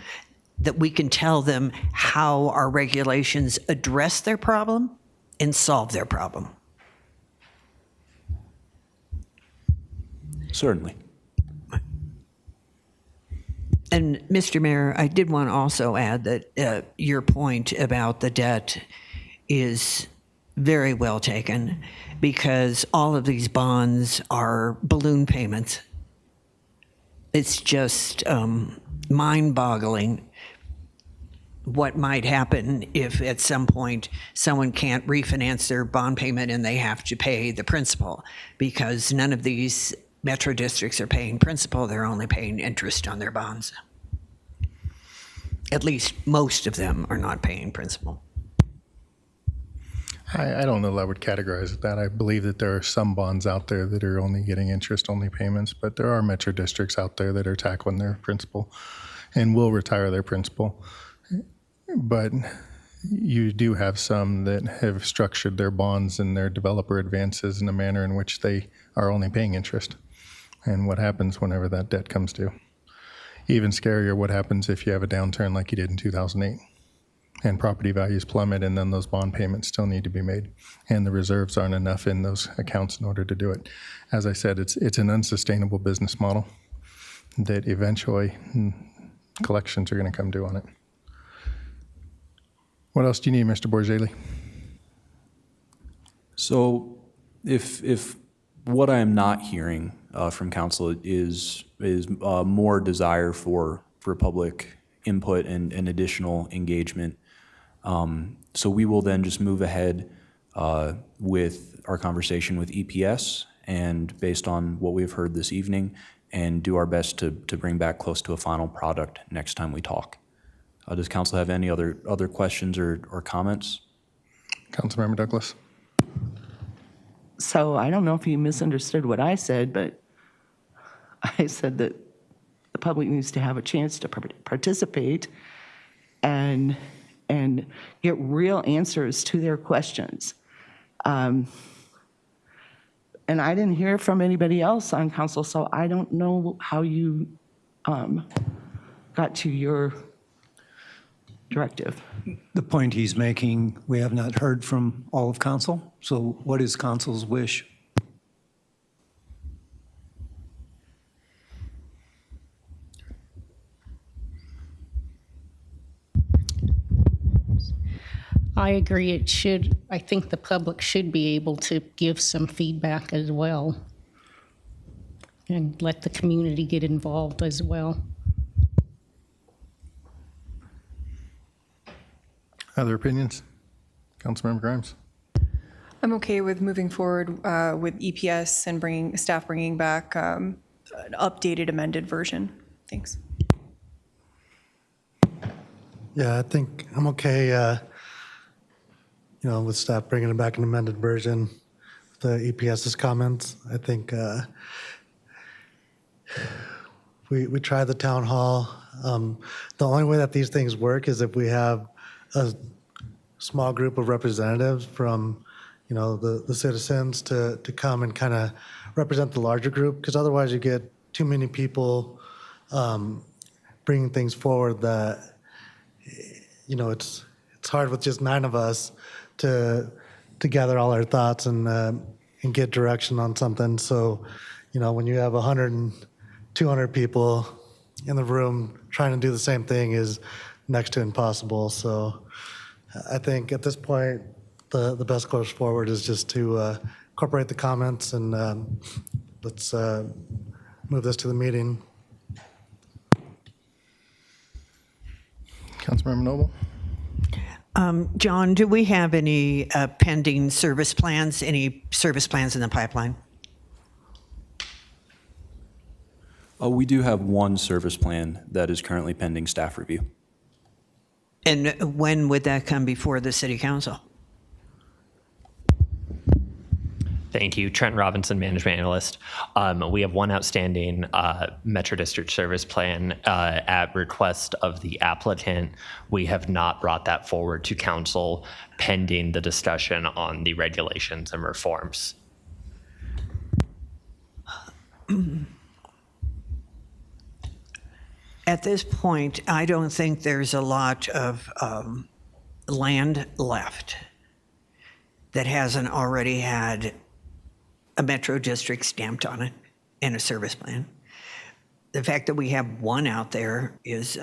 that we can tell them how our regulations address their problem and solve their problem. Certainly. And Mr. Mayor, I did want to also add that your point about the debt is very well taken, because all of these bonds are balloon payments. It's just mind-boggling what might happen if at some point someone can't refinance their bond payment and they have to pay the principal, because none of these metro districts are paying principal, they're only paying interest on their bonds. At least most of them are not paying principal. I don't know that I would categorize it that. I believe that there are some bonds out there that are only getting interest-only payments, but there are metro districts out there that are tackling their principal and will retire their principal. But you do have some that have structured their bonds and their developer advances in a manner in which they are only paying interest. And what happens whenever that debt comes due? Even scarier, what happens if you have a downturn like you did in 2008 and property values plummet, and then those bond payments still need to be made and the reserves aren't enough in those accounts in order to do it. As I said, it's an unsustainable business model that eventually collections are going to come due on it. What else do you need, Mr. Borgeli? So if what I am not hearing from council is more desire for public input and additional engagement, so we will then just move ahead with our conversation with EPS, and based on what we've heard this evening, and do our best to bring back close to a final product next time we talk. Does council have any other questions or comments? Councilmember Douglas. So I don't know if you misunderstood what I said, but I said that the public needs to have a chance to participate and get real answers to their questions. And I didn't hear from anybody else on council, so I don't know how you got to your directive. The point he's making, we have not heard from all of council. So what is council's wish? I agree. I think the public should be able to give some feedback as well and let the community get involved as well. Other opinions? Councilmember Grimes? I'm okay with moving forward with EPS and staff bringing back an updated, amended version. Thanks. Yeah, I think I'm okay, with staff bringing it back an amended version, the EPS's comments. I think we tried the town hall. The only way that these things work is if we have a small group of representatives from, the citizens to come and kind of represent the larger group, because otherwise you get too many people bringing things forward that, it's hard with just 9 of us to gather all our thoughts and get direction on something. So, when you have 100 and 200 people in the room trying to do the same thing is next to impossible. So I think at this point, the best course forward is just to incorporate the comments and let's move this to the meeting. Councilmember Noble? John, do we have any pending service plans, any service plans in the pipeline? We do have one service plan that is currently pending staff review. And when would that come before the city council? Thank you. Trent Robinson, management analyst. We have one outstanding Metro District service plan at request of the applicant. We have not brought that forward to council pending the discussion on the regulations and reforms. At this point, I don't think there's a lot of land left that hasn't already had a Metro District stamped on it and a service plan. The fact that we have one out there is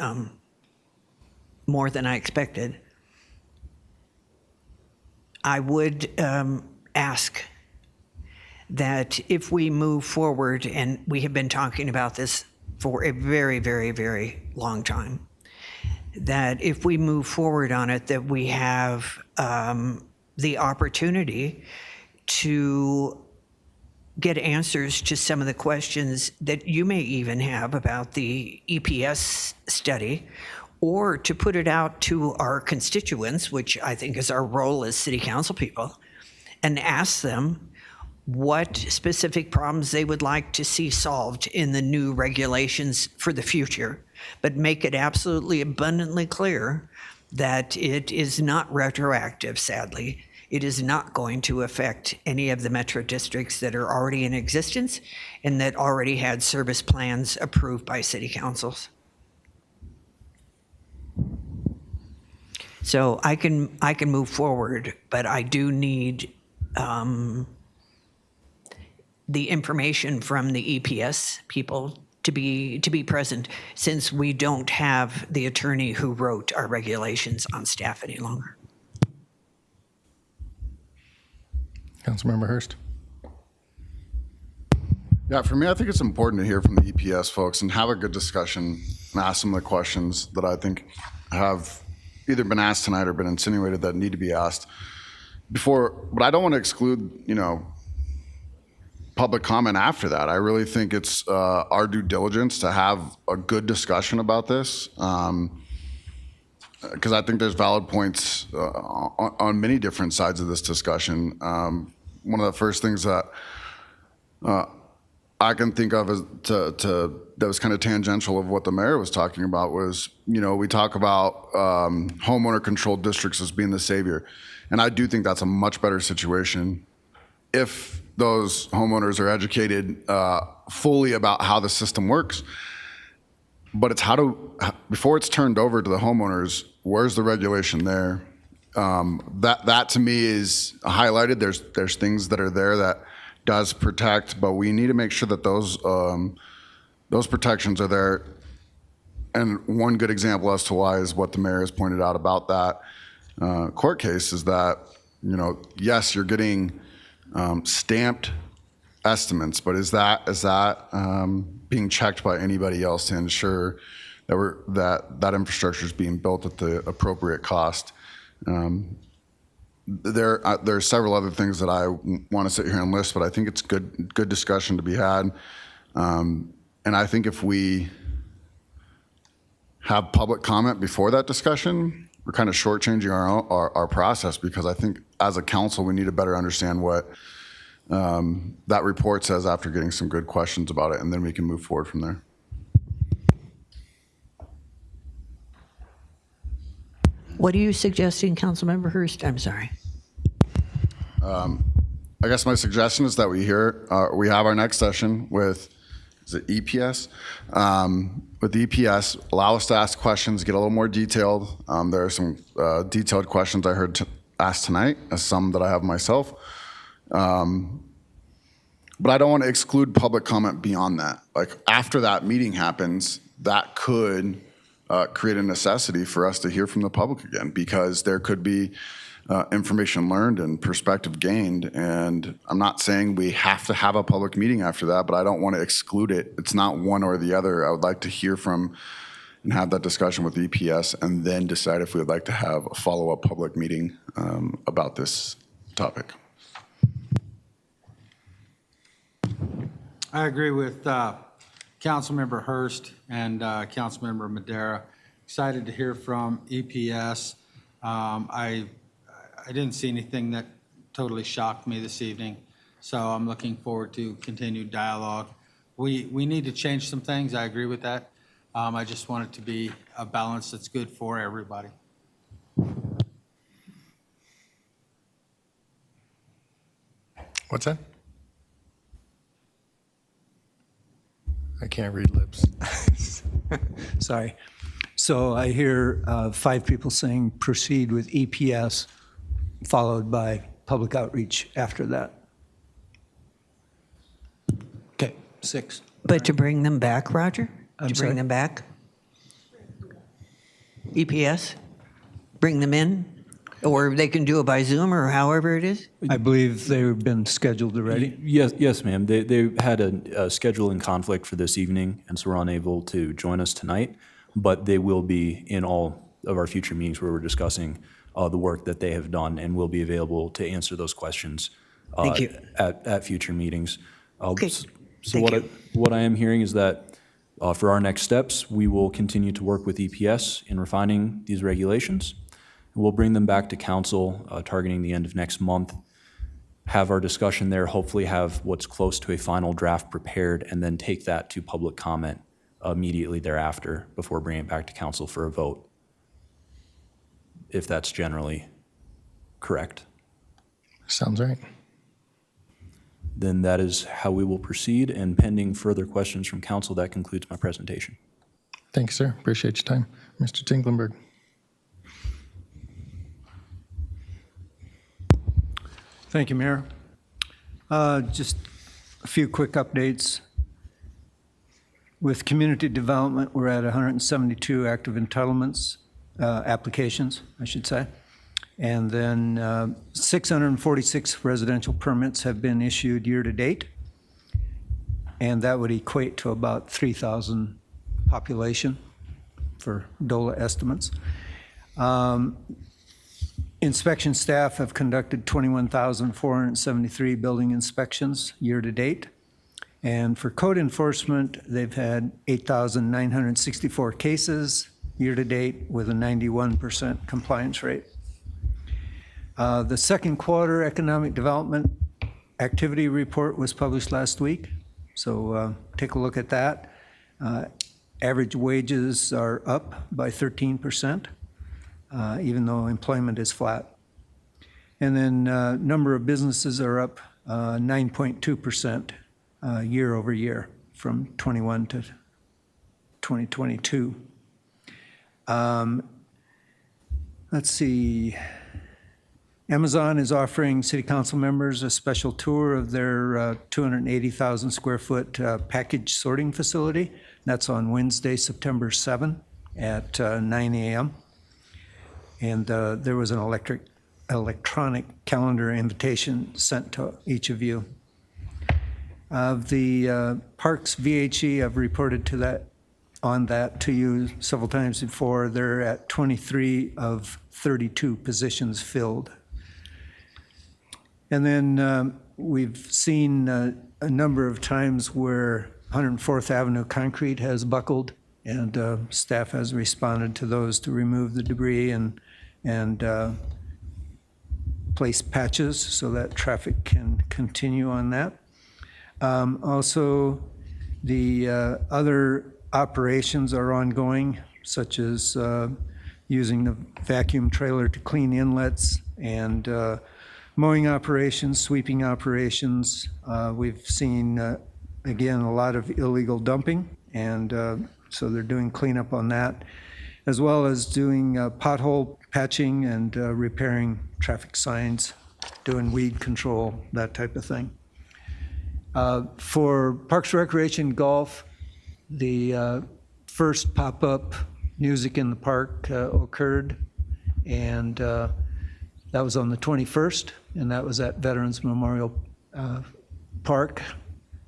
more than I expected. I would ask that if we move forward, and we have been talking about this for a very, very, very long time, that if we move forward on it, that we have the opportunity to get answers to some of the questions that you may even have about the EPS study, or to put it out to our constituents, which I think is our role as city council people, and ask them what specific problems they would like to see solved in the new regulations for the future, but make it absolutely abundantly clear that it is not retroactive, sadly. It is not going to affect any of the metro districts that are already in existence and that already had service plans approved by city councils. So I can move forward, but I do need the information from the EPS people to be present, since we don't have the attorney who wrote our regulations on staff any longer. Councilmember Hurst? Yeah, for me, I think it's important to hear from the EPS folks and have a good discussion and ask some of the questions that I think have either been asked tonight or been insinuated that need to be asked before. But I don't want to exclude, public comment after that. I really think it's our due diligence to have a good discussion about this, because I think there's valid points on many different sides of this discussion. One of the first things that I can think of is that was kind of tangential of what the mayor was talking about was, we talk about homeowner controlled districts as being the savior. And I do think that's a much better situation if those homeowners are educated fully about how the system works. But it's before it's turned over to the homeowners, where's the regulation there? That to me is highlighted. There's things that are there that does protect, but we need to make sure that those protections are there. And one good example as to why is what the mayor has pointed out about that. court case is that, you know, yes, you're getting stamped estimates, but is that being checked by anybody else to ensure that that infrastructure is being built at the appropriate cost? There are several other things that I want to sit here and list, but I think it's good discussion to be had. And I think if we have public comment before that discussion, we're kind of shortchanging our process, because I think as a council, we need to better understand what that report says after getting some good questions about it, and then we can move forward from there. What are you suggesting, Councilmember Hurst? I'm sorry. I guess my suggestion is that we have our next session with, is it EPS? With EPS, allow us to ask questions, get a little more detailed. There are some detailed questions I heard asked tonight, some that I have myself. But I don't want to exclude public comment beyond that. Like, after that meeting happens, that could create a necessity for us to hear from the public again, because there could be information learned and perspective gained. And I'm not saying we have to have a public meeting after that, but I don't want to exclude it. It's not one or the other. I would like to hear from and have that discussion with EPS, and then decide if we would like to have a follow-up public meeting about this topic. I agree with Councilmember Hurst and Councilmember Madera. Excited to hear from EPS. I didn't see anything that totally shocked me this evening, so I'm looking forward to continued dialogue. We need to change some things. I agree with that. I just want it to be a balance that's good for everybody. What's that? I can't read lips. Sorry. So I hear 5 people saying proceed with EPS, followed by public outreach after that. Okay, 6. But to bring them back, Roger? I'm To sorry? bring them back? EPS? Bring them in? Or they can do it by Zoom or however it is? I believe they've been scheduled already. Yes, ma'am. They had a scheduling conflict for this evening, and so we're unable to join us tonight. But they will be in all of our future meetings where we're discussing the work that they have done, and will be available to answer those questions Thank you. at future meetings. Okay. So Thank what I am hearing is that for our next steps, we will continue to work with EPS in refining these regulations. We'll bring them back to council targeting the end of next month, have our discussion there, hopefully have what's close to a final draft prepared, and then take that to public comment immediately thereafter before bringing it back to council for a vote, if that's generally correct. Sounds right. Then that is how we will proceed, and pending further questions from council, that concludes my presentation. Thank you, sir. Appreciate your time. Mr. Tinklenberg. Thank you, Mayor. Just a few quick updates. With community development, we're at 172 active entitlements, applications, I should say. And then 646 residential permits have been issued year to date. And that would equate to about 3,000 population for DOLA estimates. Inspection staff have conducted 21,473 building inspections year to date. And for code enforcement, they've had 8,964 cases year to date with a 91% compliance rate. The second quarter economic development activity report was published last week, so take a look at that. Average wages are up by 13%, even though employment is flat. And then number of businesses are up 9.2% year over year from 21 to 2022. Let's see. Amazon is offering city council members a special tour of their 280,000 square foot package sorting facility. That's on Wednesday, September 7 at 9 a.m. And there was an electronic calendar invitation sent to each of you. Of the Parks VHE, I've reported on that to you several times before. They're at 23 of 32 positions filled. And then we've seen a number of times where 104th Avenue concrete has buckled, and staff has responded to those to remove the debris and place patches so that traffic can continue on that. Also, the other operations are ongoing, such as using the vacuum trailer to clean inlets and mowing operations, sweeping operations. We've seen, again, a lot of illegal dumping, and so they're doing cleanup on that, as well as doing pothole patching and repairing traffic signs, doing weed control, that type of thing. For Parks Recreation Golf, the first pop-up Music in the Park occurred, and that was on the 21st, and that was at Veterans Memorial Park,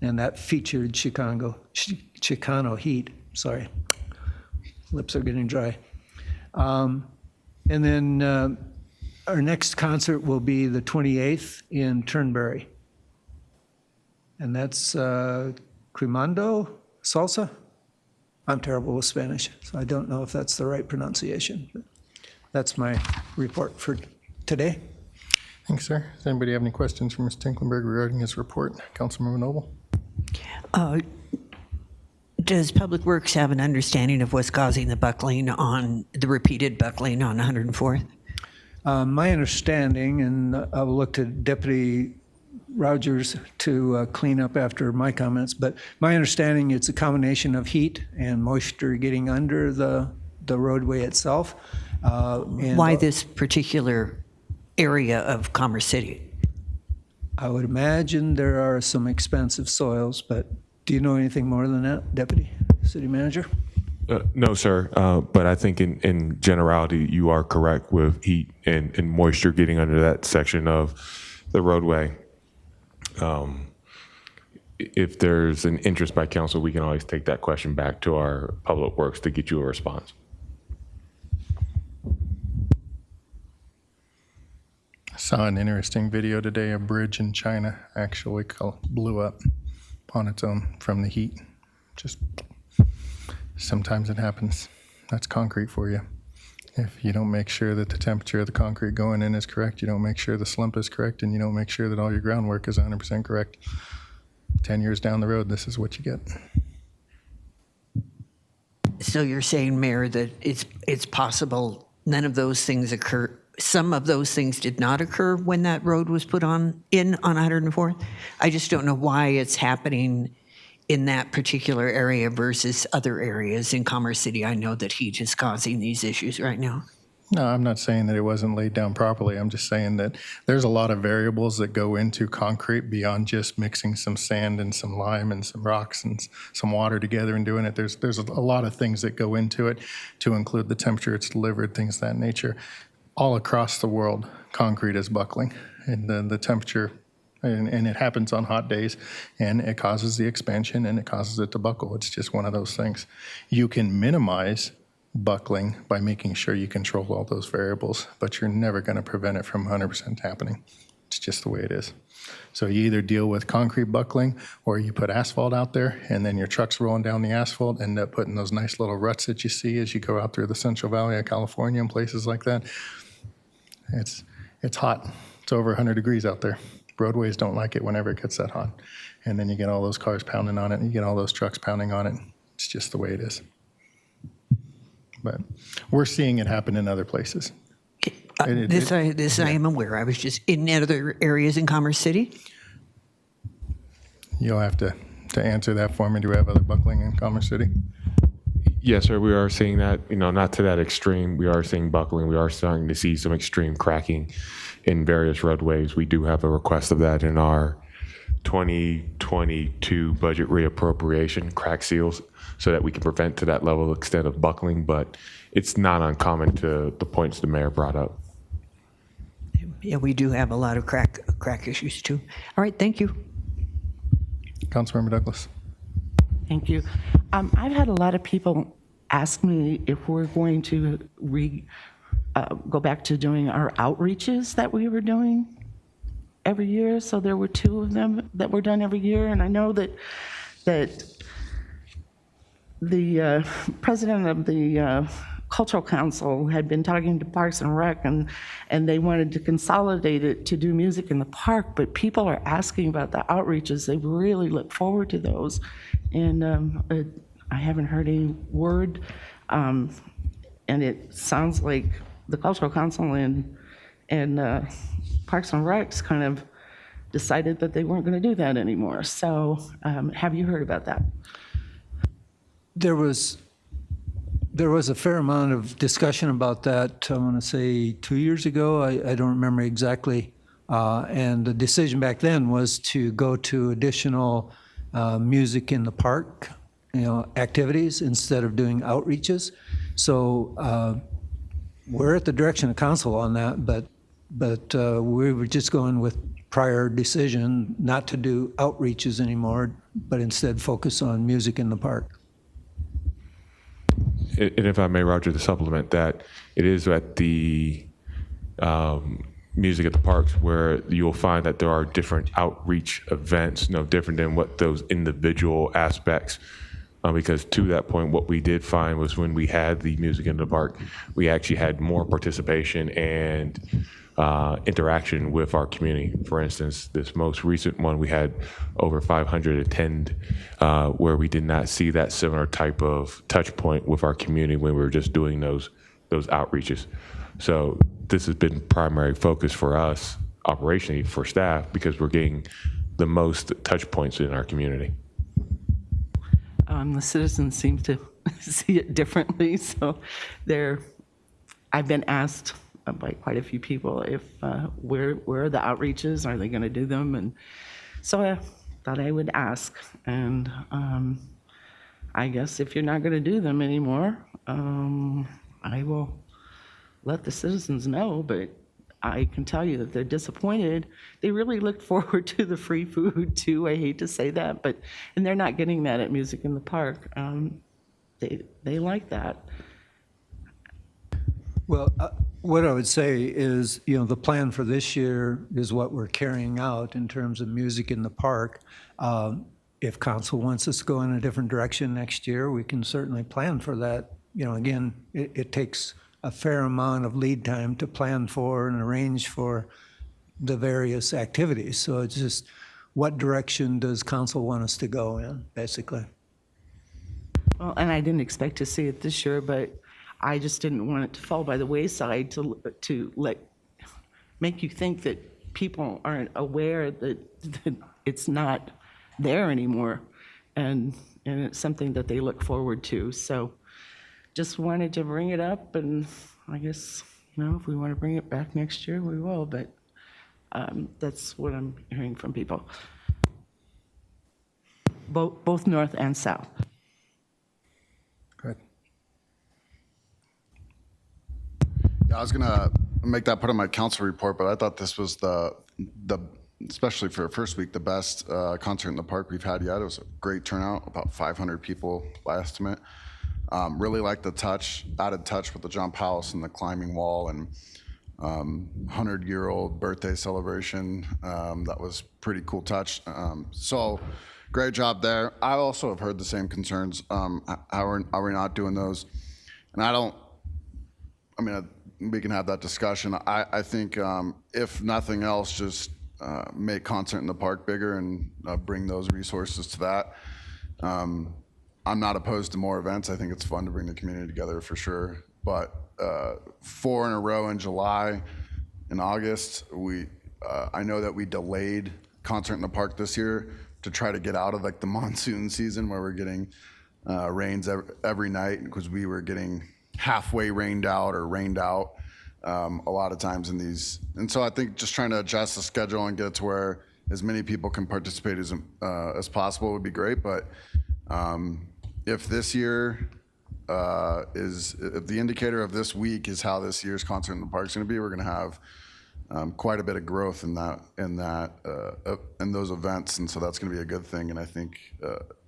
and that featured Chicano Heat. Sorry, lips are getting dry. And then our next concert will be the 28th in Turnberry. And that's Cremando Salsa. I'm terrible with Spanish, so I don't know if that's the right pronunciation. But that's my report for today. Thanks, sir. Does anybody have any questions for Mr. Tinklenberg regarding his report? Councilmember Noble? Does Public Works have an understanding of what's causing the repeated buckling on 104th? My understanding, and I will look to Deputy Rogers to clean up after my comments, but my understanding it's a combination of heat and moisture getting under the roadway itself. Why this particular area of Commerce City? I would imagine there are some expensive soils, but do you know anything more than that, Deputy City Manager? No, sir. But I think in generality, you are correct with heat and moisture getting under that section of the roadway. If there's an interest by council, we can always take that question back to our Public Works to get you a response. I saw an interesting video today. A bridge in China actually blew up on its own from the heat. Just sometimes it happens. That's concrete for you. If you don't make sure that the temperature of the concrete going in is correct, you don't make sure the slump is correct, and you don't make sure that all your groundwork is 100% correct, 10 years down the road, this is what you get. So you're saying, Mayor, that it's possible none of those things occur. Some of those things did not occur when that road was put on 104th. I just don't know why it's happening in that particular area versus other areas in Commerce City. I know that heat is causing these issues right now. No, I'm not saying that it wasn't laid down properly. I'm just saying that there's a lot of variables that go into concrete beyond just mixing some sand and some lime and some rocks and some water together and doing it. There's a lot of things that go into it, to include the temperature it's delivered, things of that nature. All across the world, concrete is buckling, and the temperature, and it happens on hot days, and it causes the expansion and it causes it to buckle. It's just one of those things. You can minimize buckling by making sure you control all those variables, but you're never going to prevent it from 100% happening. It's just the way it is. So you either deal with concrete buckling, or you put asphalt out there, and then your trucks rolling down the asphalt end up putting those nice little ruts that you see as you go out through the Central Valley of California and places like that. It's hot. It's over 100 degrees out there. Roadways don't like it whenever it gets that hot. And then you get all those cars pounding on it, and you get all those trucks pounding on it. It's just the way it is. But we're seeing it happen in other places. I am aware. I was just in other areas in Commerce City. You'll have to answer that for me. Do we have other buckling in Commerce City? Yes, sir. We are seeing that, not to that extreme. We are seeing buckling. We are starting to see some extreme cracking in various roadways. We do have a request of that in our 2022 budget reappropriation crack seals so that we can prevent to that level extent of buckling, but it's not uncommon to the points the mayor brought up. Yeah, we do have a lot of crack issues too. All right, thank you. Councilmember Douglas. Thank you. I've had a lot of people ask me if we're going to go back to doing our outreaches that we were doing every year. So there were 2 of them that were done every year, and I know that the president of the Cultural Council had been talking to Parks and Rec, and they wanted to consolidate it to do music in the park, but people are asking about the outreaches. They really look forward to those, and I haven't heard any word, and it sounds like the Cultural Council and Parks and Recs kind of decided that they weren't going to do that anymore. So have you heard about that? There was a fair amount of discussion about that, I want to say 2 years ago. I don't remember exactly. And the decision back then was to go to additional music in the park, activities instead of doing outreaches. So we're at the direction of council on that, but we were just going with prior decision not to do outreaches anymore, but instead focus on music in the park. And if I may, Roger, to supplement that, it is at the music at the parks where you'll find that there are different outreach events, no different than what those individual aspects. Because to that point, what we did find was when we had the music in the park, we actually had more participation and interaction with our community. For instance, this most recent one, we had over 500 attend, where we did not see that similar type of touch point with our community when we were just doing those outreaches. So this has been primary focus for us operationally for staff because we're getting the most touch points in our community. The citizens seem to see it differently. So I've been asked by quite a few people if where are the outreaches? Are they going to do them? And so I thought I would ask. And I guess if you're not going to do them anymore, I will let the citizens know. But I can tell you that they're disappointed. They really looked forward to the free food too. I hate to say that, and they're not getting that at Music in the Park. They like that. Well, what I would say is, the plan for this year is what we're carrying out in terms of music in the park. If council wants us to go in a different direction next year, we can certainly plan for that. Again, it takes a fair amount of lead time to plan for and arrange for the various activities. So it's just, what direction does council want us to go in, basically? Well, and I didn't expect to see it this year, but I just didn't want it to fall by the wayside to make you think that people aren't aware that it's not there anymore, and it's something that they look forward to. So just wanted to bring it up, and I guess, if we want to bring it back next year, we will, but that's what I'm hearing from people, both north and south. Good. Yeah, I was gonna make that part of my council report, but I thought this was the especially for first week, the best concert in the park we've had yet. It was a great turnout, about 500 people by estimate. Really liked the added touch with the jump house and the climbing wall and 100-year-old birthday celebration. That was pretty cool touch. So great job there. I also have heard the same concerns. How are we not doing those? And we can have that discussion. I think if nothing else, just make concert in the park bigger and bring those resources to that. I'm not opposed to more events. I think it's fun to bring the community together for sure. But 4 in a row in July and August, I know that we delayed concert in the park this year to try to get out of the monsoon season where we're getting rains every night, because we were getting halfway rained out or rained out a lot of times in these. And so I think just trying to adjust the schedule and get it to where as many people can participate as possible would be great. But if this year if the indicator of this week is how this year's concert in the park is going to be, we're going to have quite a bit of growth in those events, and so that's going to be a good thing. And I think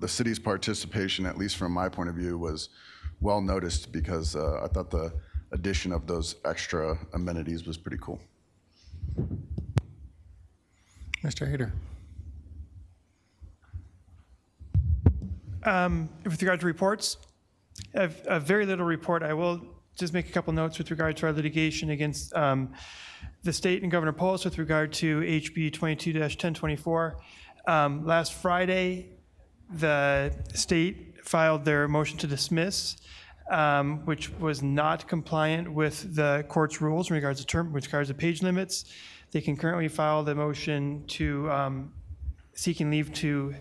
the city's participation, at least from my point of view, was well noticed because I thought the addition of those extra amenities was pretty cool. Mr. Hayter. With regard to reports, I have a very little report. I will just make a couple notes with regard to our litigation against the state and Governor Polis with regard to HB 22-1024. Last Friday, the state filed their motion to dismiss, which was not compliant with the court's rules in regards to page limits. They can currently file the motion to seeking leave to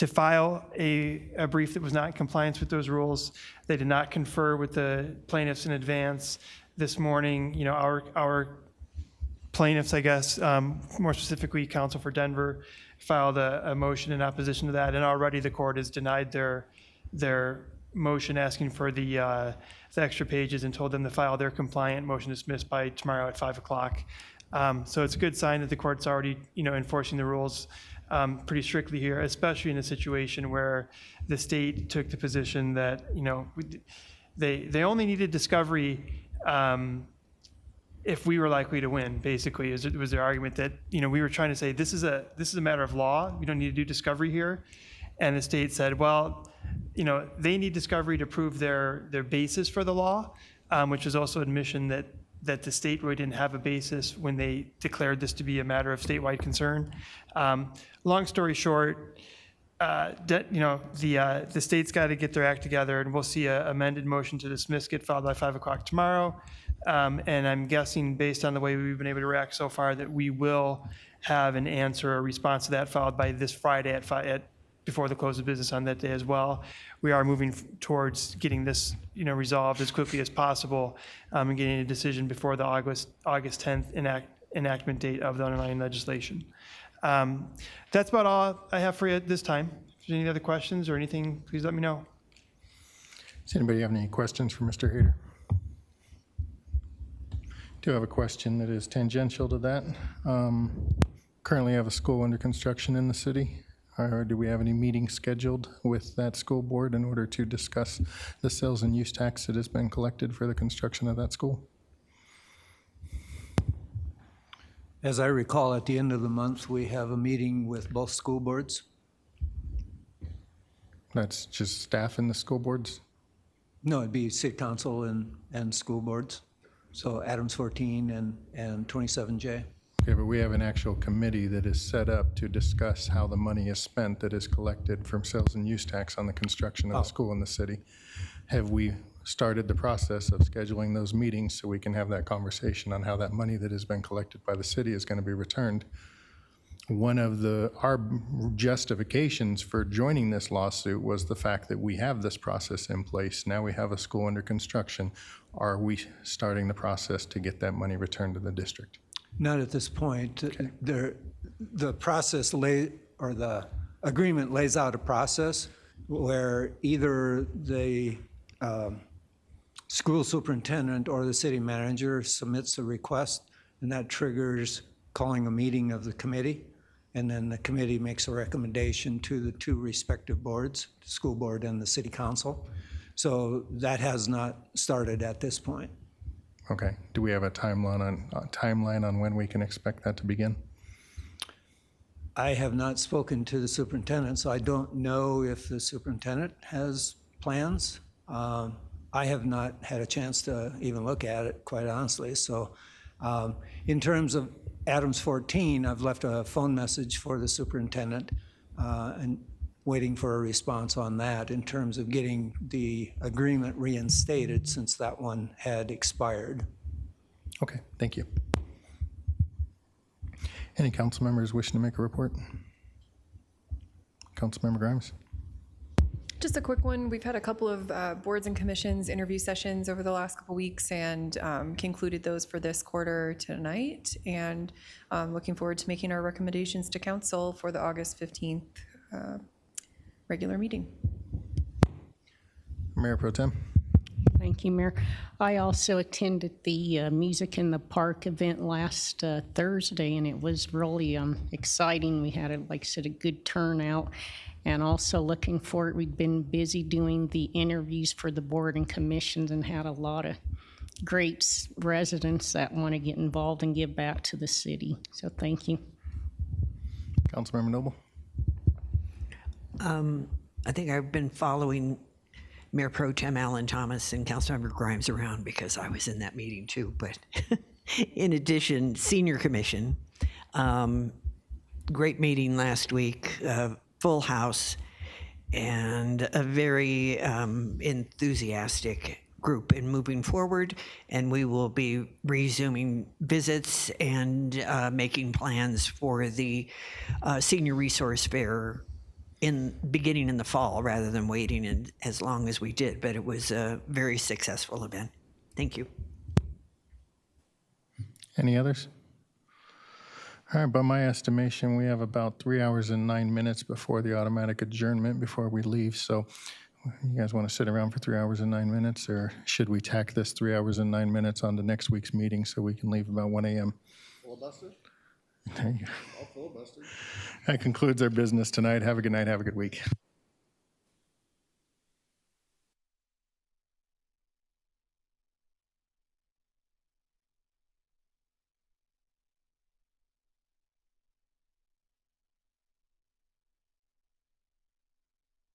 file a brief that was not in compliance with those rules. They did not confer with the plaintiffs in advance. This morning, you know, our plaintiffs, I guess, more specifically Counsel for Denver, filed a motion in opposition to that, and already the court has denied their motion asking for the extra pages and told them to file their compliant motion dismissed by tomorrow at 5 o'clock. So it's a good sign that the court's already, you know, enforcing the rules pretty strictly here, especially in a situation where the state took the position that, you know, they only needed discovery if we were likely to win. Basically, it was their argument that, you know, we were trying to say this is a matter of law. We don't need to do discovery here, and the state said, well, you know, they need discovery to prove their basis for the law, which is also admission that the state really didn't have a basis when they declared this to be a matter of statewide concern. Long story short, you know, the state's got to get their act together, and we'll see an amended motion to dismiss get filed by 5 o'clock tomorrow. And I'm guessing, based on the way we've been able to react so far, that we will have an answer or response to that filed by this Friday before the close of business on that day as well. We are moving towards getting this, you know, resolved as quickly as possible, and getting a decision before the August 10th enactment date of the underlying legislation. That's about all I have for you at this time. If there's any other questions or anything, please let me know. Does anybody have any questions for Mr. Hayter? I do have a question that is tangential to that. Currently have a school under construction in the city. Or do we have any meetings scheduled with that school board in order to discuss the sales and use tax that has been collected for the construction of that school? As I recall, at the end of the month, we have a meeting with both school boards. That's just staff in the school boards? No, it'd be city council and school boards. So Adams 14 and 27J. Okay, but we have an actual committee that is set up to discuss how the money is spent that is collected from sales and use tax on the construction of the school in the city. Have we started the process of scheduling those meetings so we can have that conversation on how that money that has been collected by the city is going to be returned? One of our justifications for joining this lawsuit was the fact that we have this process in place. Now we have a school under construction. Are we starting the process to get that money returned to the district? Not at this point. Okay. The process or the agreement lays out a process where either the school superintendent or the city manager submits a request, and that triggers calling a meeting of the committee, and then the committee makes a recommendation to the two respective boards, the school board and the city council. So that has not started at this point. Okay. Do we have a timeline on when we can expect that to begin? I have not spoken to the superintendent, so I don't know if the superintendent has plans. I have not had a chance to even look at it, quite honestly. So in terms of Adams 14, I've left a phone message for the superintendent and waiting for a response on that in terms of getting the agreement reinstated since that one had expired. Okay, thank you. Any council members wishing to make a report? Councilmember Grimes? Just a quick one. We've had a couple of boards and commissions interview sessions over the last couple weeks and concluded those for this quarter tonight. And looking forward to making our recommendations to council for the August 15th regular meeting. Mayor Pro Tem. Thank you, Mayor. I also attended the Music in the Park event last Thursday, and it was really exciting. We had, like I said, a good turnout, and also looking forward. We'd been busy doing the interviews for the board and commissions and had a lot of great residents that want to get involved and give back to the city. So thank you. Councilmember Noble. I think I've been following Mayor Pro Tem Alan Thomas and Councilmember Grimes around because I was in that meeting too. But in addition, Senior Commission, great meeting last week, full house, and a very enthusiastic group in moving forward. And we will be resuming visits and making plans for the Senior Resource Fair beginning in the fall rather than waiting as long as we did, but it was a very successful event. Thank you. Any others? All right, by my estimation, we have about 3 hours and 9 minutes before the automatic adjournment before we leave. So you guys want to sit around for 3 hours and 9 minutes, or should we tack this 3 hours and 9 minutes on to next week's meeting so we can leave about 1 a.m.? Filibuster? There you go. I'll filibuster. That concludes our business tonight. Have a good night. Have a good week.